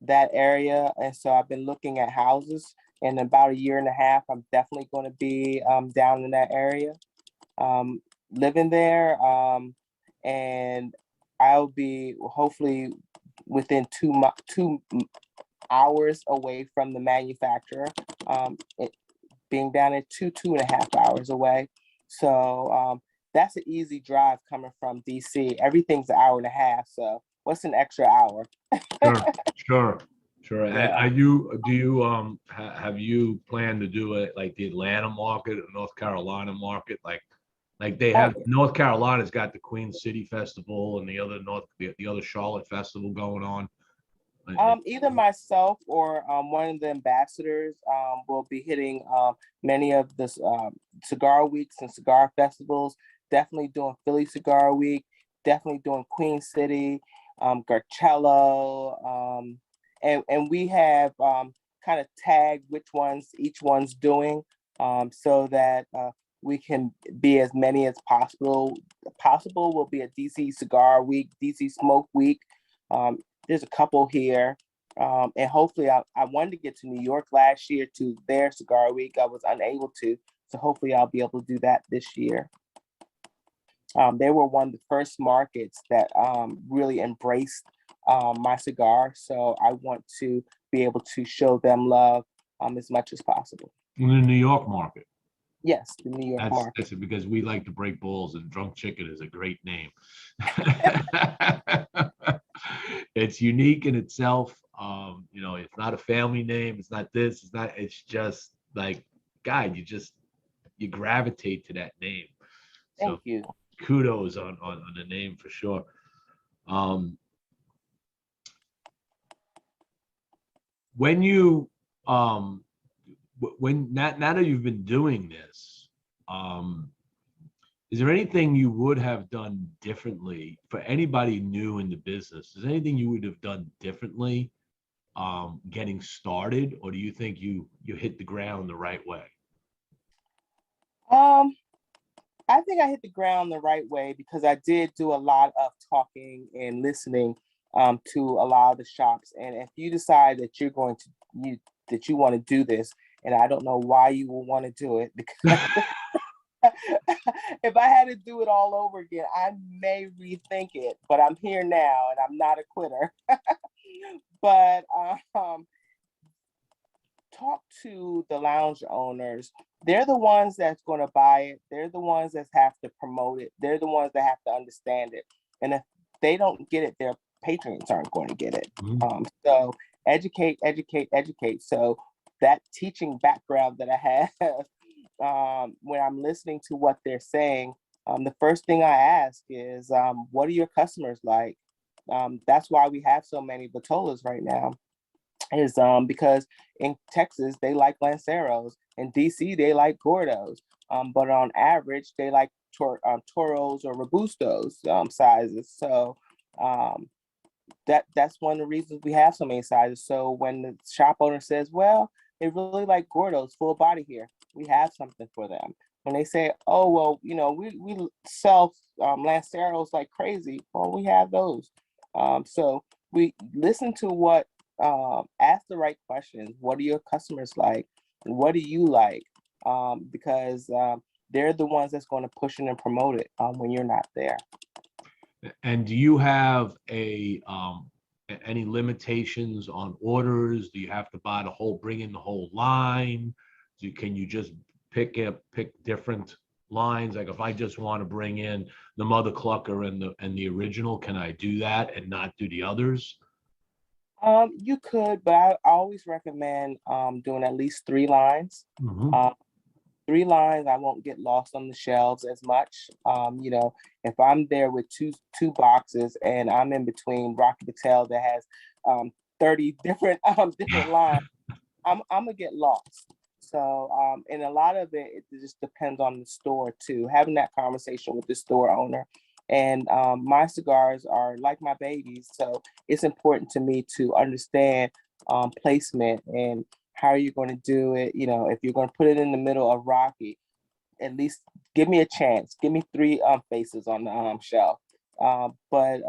Speaker 2: that area. And so I've been looking at houses. In about a year and a half, I'm definitely going to be down in that area, living there. And I'll be hopefully within 2 hours away from the manufacturer, being down at 2.5 hours away. So that's an easy drive coming from DC. Everything's an hour and a half. So what's an extra hour?
Speaker 1: Sure.
Speaker 2: Yeah.
Speaker 1: Have you planned to do it like the Atlanta market or North Carolina market? Like they have North Carolina's got the Queen City Festival and the other Charlotte Festival going on.
Speaker 2: Either myself or one of the ambassadors will be hitting many of the cigar weeks and cigar festivals. Definitely doing Philly Cigar Week. Definitely doing Queen City, Garcello, and we have kind of tagged which ones each one's doing, so that we can be as many as possible. Possible will be a DC Cigar Week, DC Smoke Week. There's a couple here. And hopefully I wanted to get to New York last year to their cigar week. I was unable to. So hopefully I'll be able to do that this year. They were one of the first markets that really embraced my cigar. So I want to be able to show them love as much as possible.
Speaker 1: In the New York market.
Speaker 2: Yes, the New York market.
Speaker 1: That's because we like to break balls, and Drunk Chicken is a great name. It's unique in itself. It's not a family name. It's not this. It's just like, God, you gravitate to that name.
Speaker 2: Thank you.
Speaker 1: Kudos on the name for sure. when you when now that you've been doing this, is there anything you would have done differently for anybody new in the business? Is there anything you would have done differently getting started, or do you think you hit the ground the right way?
Speaker 2: Um, I think I hit the ground the right way because I did do a lot of talking and listening to a lot of the shops. And if you decide that you're going to you want to do this, and I don't know why you will want to do it, because if I had to do it all over again, I may rethink it. But I'm here now, and I'm not a quitter. But talk to the lounge owners. They're the ones that's going to buy it. They're the ones that have to promote it. They're the ones that have to understand it. And if they don't get it, their patrons aren't going to get it. So educate, educate, educate. So that teaching background that I have, when I'm listening to what they're saying, the first thing I ask is, what are your customers like? That's why we have so many Batolas right now. Is because in Texas they like Lanceros, in DC they like Gordos, but on average they like Toros or Robustos sizes. So that's one of the reasons we have so many sizes. So when the shop owner says, "Well, they really like Gordos, full body here," we have something for them. When they say, "Oh, well, we sell Lanceros like crazy," well, we have those. So we listen to what ask the right questions. What are your customers like? What do you like? Because they're the ones that's going to push it and promote it when you're not there.
Speaker 1: And do you have any limitations on orders? Do you have to bring in the whole line? Can you just pick different lines? Like if I just want to bring in the Mother Clucker and the original, can I do that and not do the others?
Speaker 2: You could, but I always recommend doing at least 3 lines.
Speaker 1: Mm-hmm.
Speaker 2: 3 lines, I won't get lost on the shelves as much. If I'm there with two boxes and I'm in between Rocky Patel that has 30 different lines, I'm gonna get lost. So and a lot of it just depends on the store too. Having that conversation with the store owner. And my cigars are like my babies, so it's important to me to understand placement and how you're going to do it. If you're going to put it in the middle of Rocky, at least give me a chance. Give me 3 faces on the shelf. But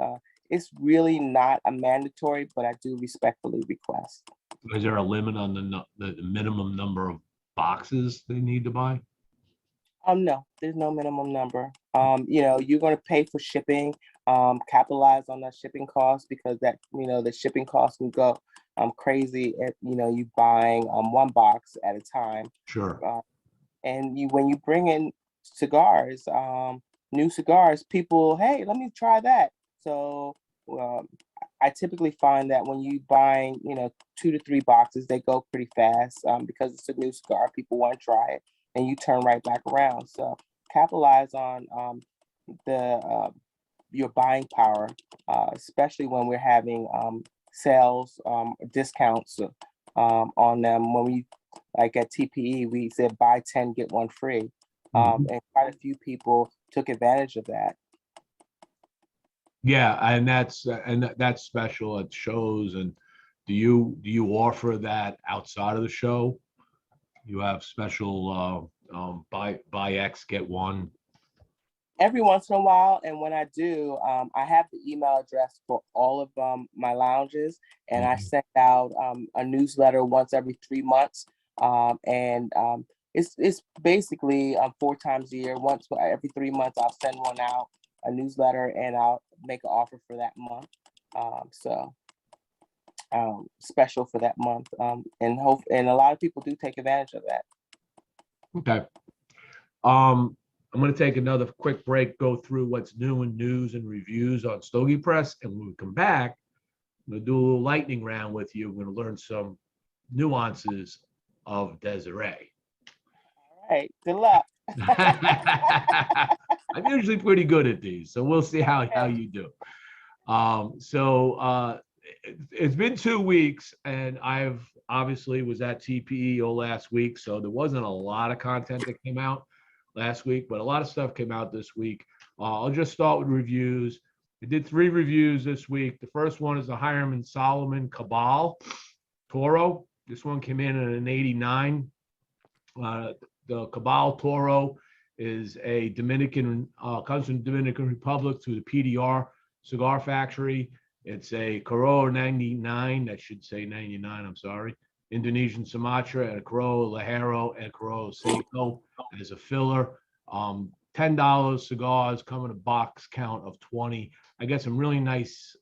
Speaker 2: it's really not a mandatory, but I do respectfully request.
Speaker 1: Is there a limit on the minimum number of boxes they need to buy?
Speaker 2: No, there's no minimum number. You're going to pay for shipping, capitalize on that shipping cost because the shipping cost can go crazy if you buying one box at a time.
Speaker 1: Sure.
Speaker 2: And when you bring in cigars, new cigars, people, hey, let me try that. So I typically find that when you buying 2 to 3 boxes, they go pretty fast because it's a new cigar. People want to try it, and you turn right back around. So capitalize on your buying power, especially when we're having sales discounts on them. When we like at TPE, we said buy 10 get 1 free, and quite a few people took advantage of that.
Speaker 1: Yeah, and that's special at shows. And do you offer that outside of the show? You have special buy X get 1.
Speaker 2: Every once in a while, and when I do, I have the email address for all of my lounges, and I send out a newsletter once every 3 months, and it's basically 4 times a year. Once every 3 months, I'll send one out, a newsletter, and I'll make an offer for that month. So special for that month, and a lot of people do take advantage of that.
Speaker 1: Okay. I'm going to take another quick break, go through what's new in news and reviews on Stogie Press, and when we come back, I'm going to do a little lightning round with you. We're going to learn some nuances of Desiree.
Speaker 2: All right. Good luck.
Speaker 1: I'm usually pretty good at these, so we'll see how you do. it's been 2 weeks, and I've obviously was at TPEO last week, so there wasn't a lot of content that came out last week, but a lot of stuff came out this week. I'll just start with reviews. I did 3 reviews this week. The first one is the Hiram Solomon Cabal Toro. This one came in at an 89. The Cabal Toro is a Dominican, comes from the Dominican Republic through the PDR Cigar Factory. It's a Corolla 99, that should say 99, I'm sorry. Indonesian Sumatra, and a Corolla Ligero, and a Corolla Seiko as a filler. $10 cigars come in a box count of 20. I got some really nice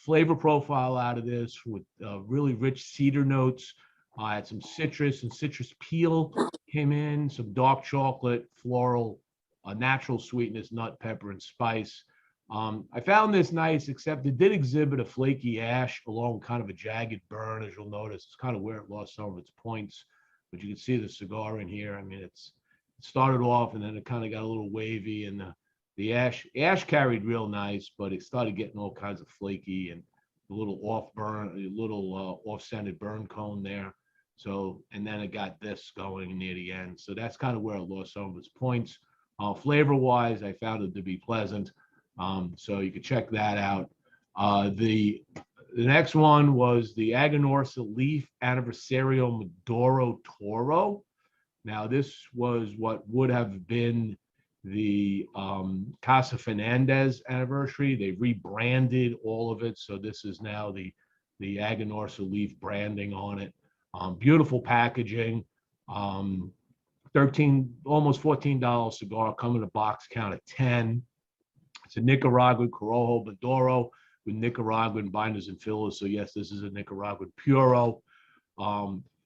Speaker 1: flavor profile out of this with really rich cedar notes. I had some citrus and citrus peel came in, some dark chocolate, floral, natural sweetness, nut, pepper, and spice. I found this nice, except it did exhibit a flaky ash along kind of a jagged burn, as you'll notice. It's kind of where it lost some of its points, but you can see the cigar in here. I mean, it started off and then it kind of got a little wavy, and the ash carried real nice, but it started getting all kinds of flaky and a little off-scented burn cone there. So, and then it got this going near the end. So that's kind of where it lost some of its points. Flavor-wise, I found it to be pleasant. So you can check that out. The next one was the Aganorsa Leaf Anniversario Maduro Toro. Now, this was what would have been the Casa Fernandez anniversary. They rebranded all of it, so this is now the Aganorsa Leaf branding on it. Beautiful packaging. Almost $14 cigar, come in a box count of 10. It's a Nicaraguan Corojo Maduro with Nicaraguan binders and fillers. So yes, this is a Nicaraguan Puro.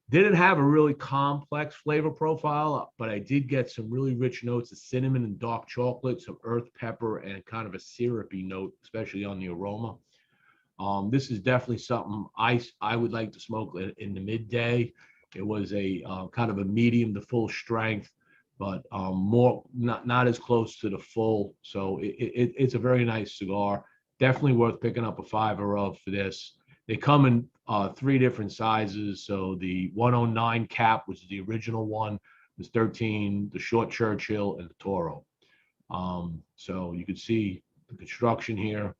Speaker 1: Didn't have a really complex flavor profile, but I did get some really rich notes of cinnamon and dark chocolate, some earth pepper, and kind of a syrupy note, especially on the aroma. This is definitely something I would like to smoke in the midday. It was a kind of a medium to full strength, but more not as close to the full. So it's a very nice cigar. Definitely worth picking up a $5 of for this. They come in 3 different sizes. So the 109 cap, which is the original one, was 13, the short Churchill, and the Toro. So you can see the construction here.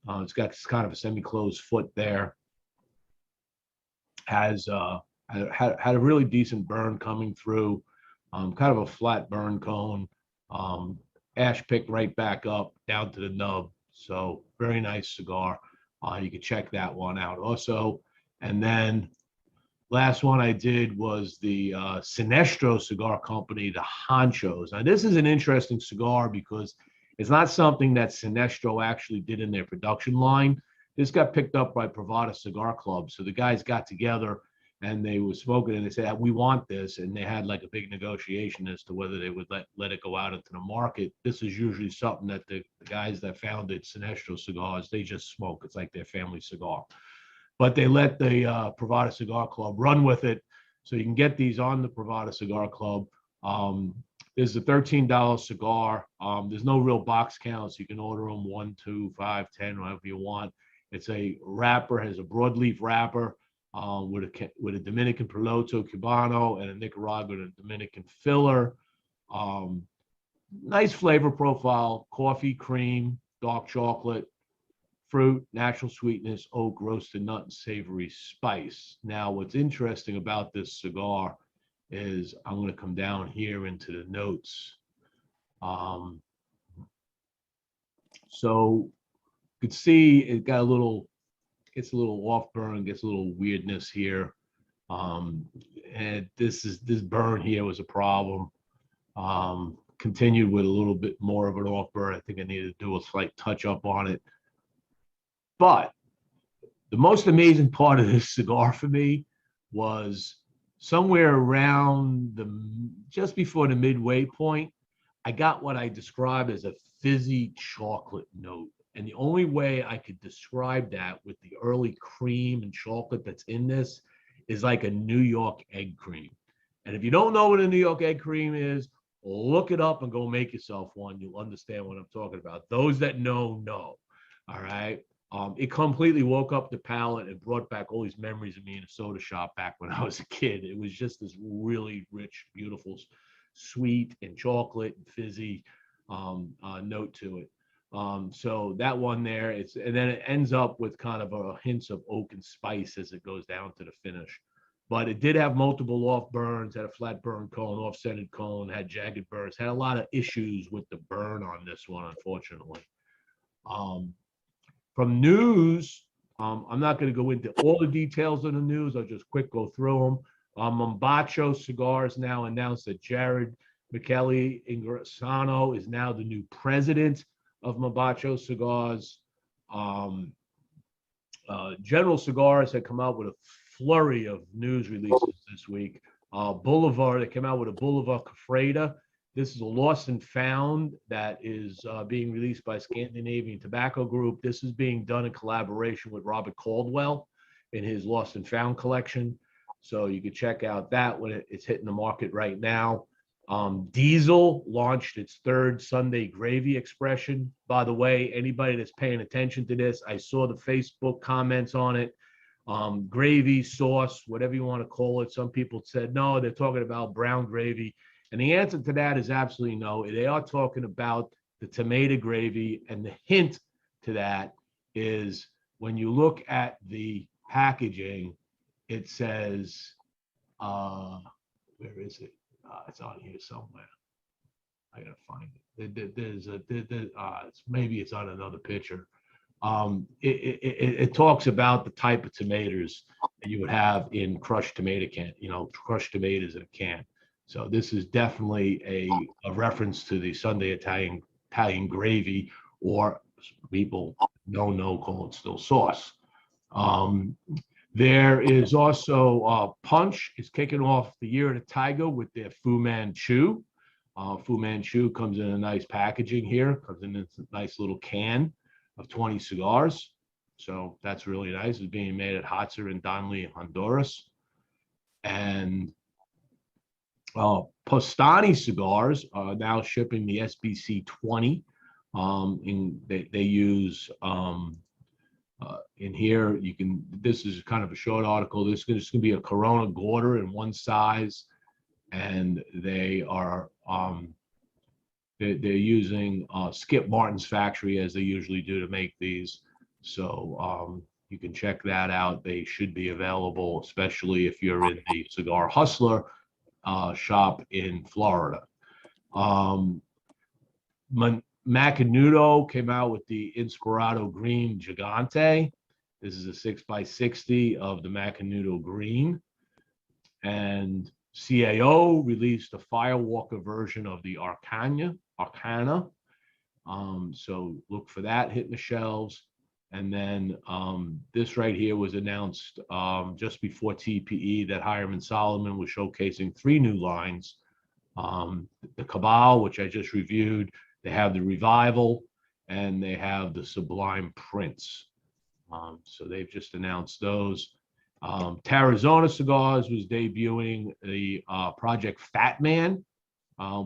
Speaker 1: It's got kind of a semi-closed foot there. Had a really decent burn coming through. Kind of a flat burn cone. Ash picked right back up down to the nub. So very nice cigar. You can check that one out also. And then last one I did was the Sinestro Cigar Company, the Honchos. Now this is an interesting cigar because it's not something that Sinestro actually did in their production line. This got picked up by Privada Cigar Club. So the guys got together and they were smoking and they said, we want this. And they had like a big negotiation as to whether they would let it go out into the market. This is usually something that the guys that founded Sinestro Cigars, they just smoke. It's like their family cigar. But they let the Privada Cigar Club run with it. So you can get these on the Privada Cigar Club. There's a $13 cigar. There's no real box count, so you can order them 1, 2, 5, 10, whatever you want. It's a wrapper, has a broadleaf wrapper with a Dominican Piloto Cubano and a Nicaraguan and Dominican filler. Nice flavor profile: coffee, cream, dark chocolate, fruit, natural sweetness, oak, roasted nut, and savory spice. Now, what's interesting about this cigar is I'm going to come down here into the notes. So you could see it got gets a little off burn, gets a little weirdness here. And this burn here was a problem. Continued with a little bit more of an off burn. I think I needed to do a slight touch up on it. But the most amazing part of this cigar for me was somewhere around just before the midway point, I got what I described as a fizzy chocolate note. And the only way I could describe that with the early cream and chocolate that's in this is like a New York egg cream. And if you don't know what a New York egg cream is, look it up and go make yourself one. You'll understand what I'm talking about. Those that know. All right. It completely woke up the palate and brought back all these memories of me in a soda shop back when I was a kid. It was just this really rich, beautiful, sweet and chocolate and fizzy note to it. So that one there, and then it ends up with kind of a hints of oak and spice as it goes down to the finish. But it did have multiple off burns, had a flat burn cone, off-centered cone, had jagged burns, had a lot of issues with the burn on this one, unfortunately. From news, I'm not going to go into all the details of the news. I'll just quick go through them. Mombacho Cigars now announced that Jared Michele Ingrasano is now the new president of Mombacho Cigars. General Cigars had come out with a flurry of news releases this week. Boulevard, they came out with a Boulevard Cafreda. This is a lost and found that is being released by Scandinavian Tobacco Group. This is being done in collaboration with Robert Caldwell in his lost and found collection. So you can check out that when it's hitting the market right now. Diesel launched its third Sunday gravy expression. By the way, anybody that's paying attention to this, I saw the Facebook comments on it. Gravy, sauce, whatever you want to call it. Some people said, no, they're talking about brown gravy. And the answer to that is absolutely no. They are talking about the tomato gravy. And the hint to that is when you look at the packaging, it says, where is it? It's on here somewhere. I gotta find it. Maybe it's on another picture. It talks about the type of tomatoes that you would have in crushed tomato can, crushed tomatoes in a can. So this is definitely a reference to the Sunday Italian gravy, or people call it still sauce. There is also Punch is kicking off the year of the Tiger with their Fu Manchu. Fu Manchu comes in a nice packaging here, comes in a nice little can of 20 cigars. So that's really nice. It's being made at Hotzer in Donley, Honduras. And Postani Cigars are now shipping the SBC 20. They use in here, this is kind of a short article. This is going to be a Corona Gorda in one size, and they are they're using Skip Martin's factory as they usually do to make these. So you can check that out. They should be available, especially if you're in the Cigar Hustler shop in Florida. Macanudo came out with the Inspirado Green Gigante. This is a 6x60 of the Macanudo Green. And CAO released a Firewalker version of the Arcana. So look for that hitting the shelves. And then this right here was announced just before TPE that Hiram & Solomon was showcasing 3 new lines. The Cabal, which I just reviewed, they have the Revival, and they have the Sublime Prince. So they've just announced those. Tarazona Cigars was debuting the Project Fat Man,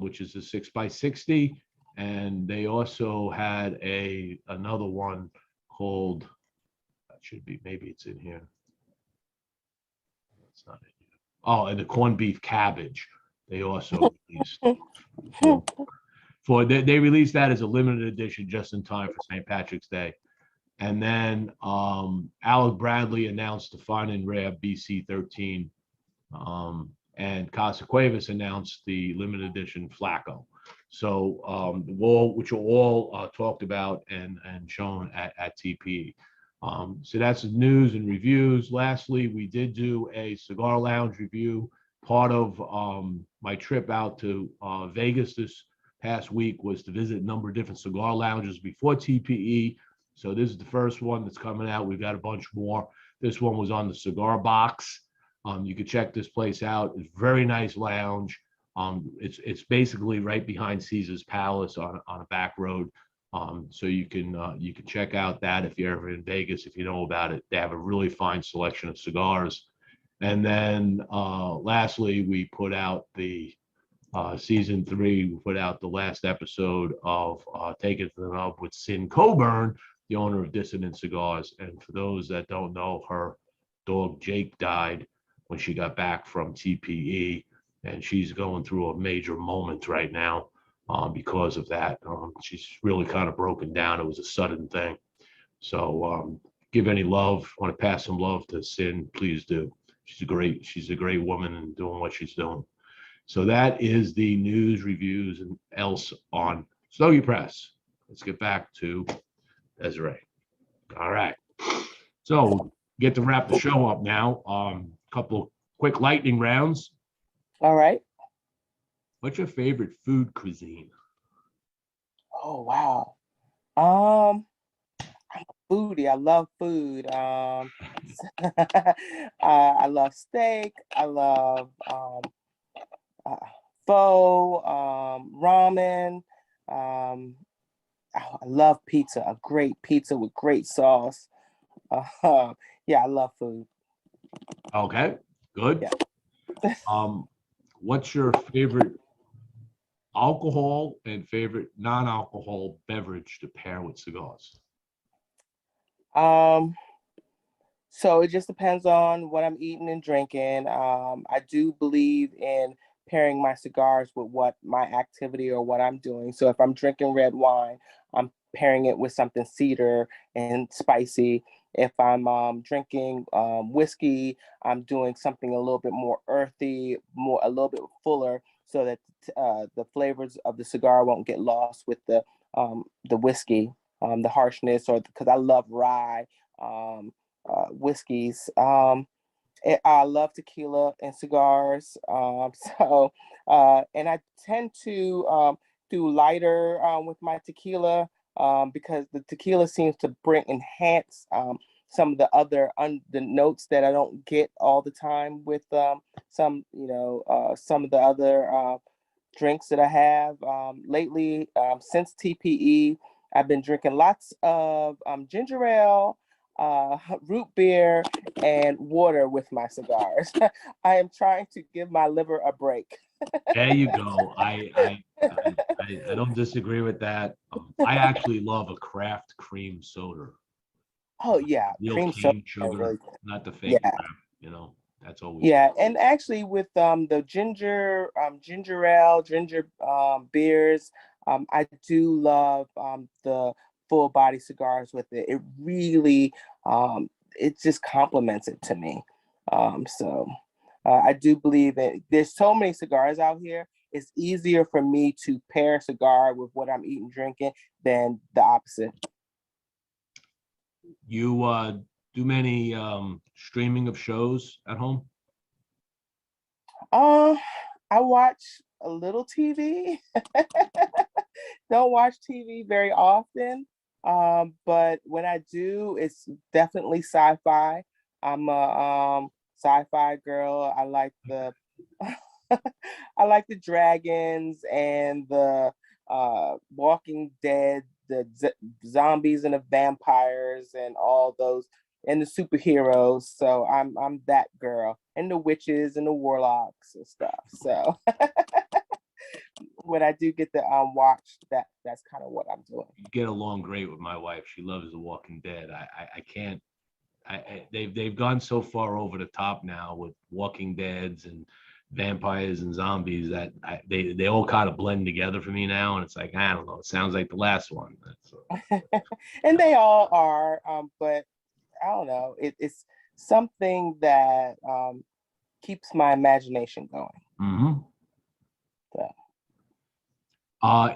Speaker 1: which is a 6x60. And they also had another one called, that should be, maybe it's in here. It's not in here. Oh, and the Corned Beef Cabbage. They also released. They released that as a limited edition just in time for St. Patrick's Day. And then Alec Bradley announced the Fine and Rare BC13. And Casa Cuevas announced the limited edition Flacco. So which are all talked about and shown at TPE. So that's the news and reviews. Lastly, we did do a cigar lounge review. Part of my trip out to Vegas this past week was to visit a number of different cigar lounges before TPE. So this is the first one that's coming out. We've got a bunch more. This one was on the Cigar Box. You can check this place out. It's a very nice lounge. It's basically right behind Caesar's Palace on a back road. So you can check out that if you're ever in Vegas, if you know about it. They have a really fine selection of cigars. And then lastly, we put out the season 3. We put out the last episode of Take It to the Nub with Sin Coburn, the owner of Dissident Cigars. And for those that don't know, her dog Jake died when she got back from TPE, and she's going through a major moment right now because of that. She's really kind of broken down. It was a sudden thing. So give any love, want to pass some love to Sin, please do. She's a great woman and doing what she's doing. So that is the news, reviews, and else on Stogie Press. Let's get back to Desiree. All right. So get to wrap the show up now. Couple quick lightning rounds.
Speaker 2: All right.
Speaker 1: What's your favorite food cuisine?
Speaker 2: Oh wow. I'm a foodie. I love food. I love steak. I love pho, ramen. I love pizza. A great pizza with great sauce. Yeah, I love food.
Speaker 1: Okay, good.
Speaker 2: Yeah.
Speaker 1: What's your favorite alcohol and favorite non-alcohol beverage to pair with cigars?
Speaker 2: So it just depends on what I'm eating and drinking. I do believe in pairing my cigars with what my activity or what I'm doing. So if I'm drinking red wine, I'm pairing it with something cedar and spicy. If I'm drinking whiskey, I'm doing something a little bit more earthy, a little bit fuller, so that the flavors of the cigar won't get lost with the whiskey, the harshness, or because I love rye. Whiskeys. I love tequila and cigars. And I tend to do lighter with my tequila because the tequila seems to enhance some of the other the notes that I don't get all the time with some of the other drinks that I have. Lately, since TPE, I've been drinking lots of ginger ale, root beer, and water with my cigars. I am trying to give my liver a break.
Speaker 1: There you go. I don't disagree with that. I actually love a craft cream soda.
Speaker 2: Oh yeah,
Speaker 1: Real
Speaker 2: cream soda.
Speaker 1: cane sugar,
Speaker 2: Really,
Speaker 1: not the fake
Speaker 2: yeah,
Speaker 1: crap, that's always
Speaker 2: yeah, and actually with the ginger ale, ginger beers, I do love the full body cigars with it. It really it just complements it to me. So I do believe that there's so many cigars out here. It's easier for me to pair a cigar with what I'm eating, drinking than the opposite.
Speaker 1: You do many streaming of shows at home?
Speaker 2: I watch a little TV. Don't watch TV very often. But when I do, it's definitely sci-fi. I'm a sci-fi girl. I like the I like the dragons and the Walking Dead, the zombies and the vampires and all those and the superheroes. So I'm that girl, and the witches and the warlocks and stuff. So when I do get to watch that, that's kind of what I'm doing.
Speaker 1: You get along great with my wife. She loves The Walking Dead. I can't. They've gone so far over the top now with Walking Deads and vampires and zombies that they all kind of blend together for me now, and it's like, I don't know. It sounds like the last one.
Speaker 2: And they all are, but I don't know. It's something that keeps my imagination going.
Speaker 1: Mm-hmm.
Speaker 2: So.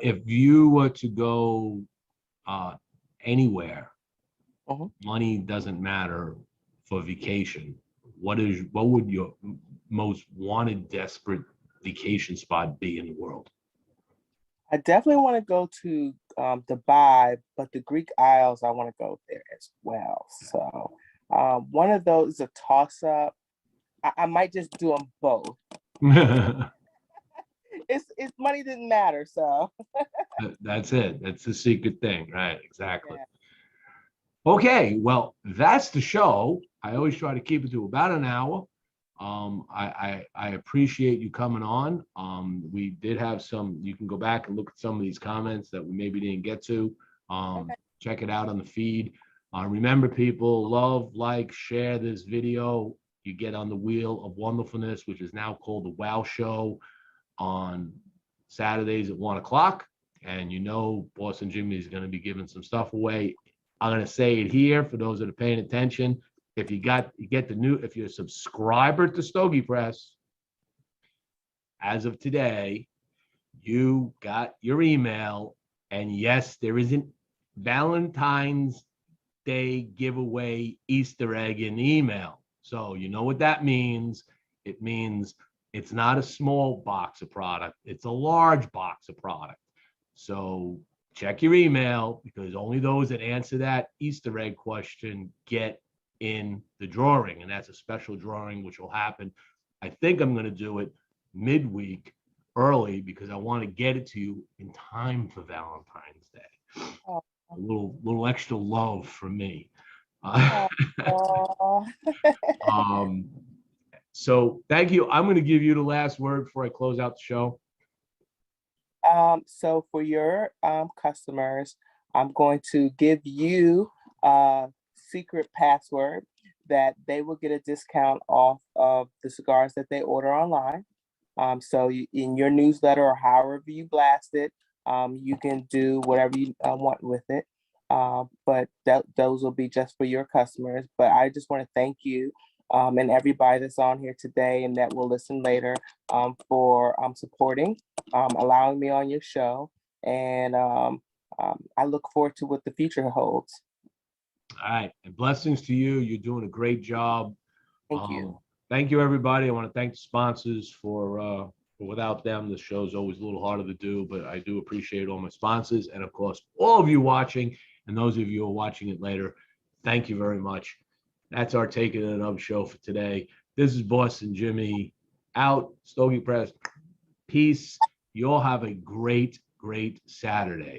Speaker 1: If you were to go anywhere,
Speaker 2: Mm-hmm.
Speaker 1: money doesn't matter for vacation. What would your most wanted, desperate vacation spot be in the world?
Speaker 2: I definitely want to go to Dubai, but the Greek Isles, I want to go there as well. So one of those is a toss-up. I might just do them both. It's money didn't matter, so.
Speaker 1: That's it. That's the secret thing, right? Exactly. Yeah. Okay, well, that's the show. I always try to keep it to about an hour. I appreciate you coming on. We did have some. You can go back and look at some of these comments that we maybe didn't get to. check it out on the feed. Remember, people, love, like, share this video. You get on the Wheel of Wonderfulness, which is now called the Wow Show, on Saturdays at 1 o'clock. And you know, Boston Jimmie is going to be giving some stuff away. I'm going to say it here for those that are paying attention. If you get the new, if you're a subscriber to Stogie Press, as of today, you got your email. And yes, there isn't Valentine's Day giveaway Easter egg in the email. So you know what that means. It means it's not a small box of product. It's a large box of product. So check your email, because only those that answer that Easter egg question get in the drawing. And that's a special drawing, which will happen. I think I'm going to do it midweek early, because I want to get it to you in time for Valentine's Day.
Speaker 2: Oh.
Speaker 1: A little extra love from me. So thank you. I'm going to give you the last word before I close out the show.
Speaker 2: So for your customers, I'm going to give you a secret password that they will get a discount off of the cigars that they order online. So in your newsletter, or however you blast it, you can do whatever you want with it. But those will be just for your customers. But I just want to thank you and everybody that's on here today and that will listen later for supporting, allowing me on your show. And I look forward to what the future holds.
Speaker 1: All right. And blessings to you. You're doing a great job.
Speaker 2: Thank you.
Speaker 1: Thank you, everybody. I want to thank the sponsors for without them, the show's always a little harder to do, but I do appreciate all my sponsors. And of course, all of you watching, and those of you who are watching it later, thank you very much. That's our Taking It Up show for today. This is Boston Jimmie out, Stogie Press. Peace. You all have a great, great Saturday.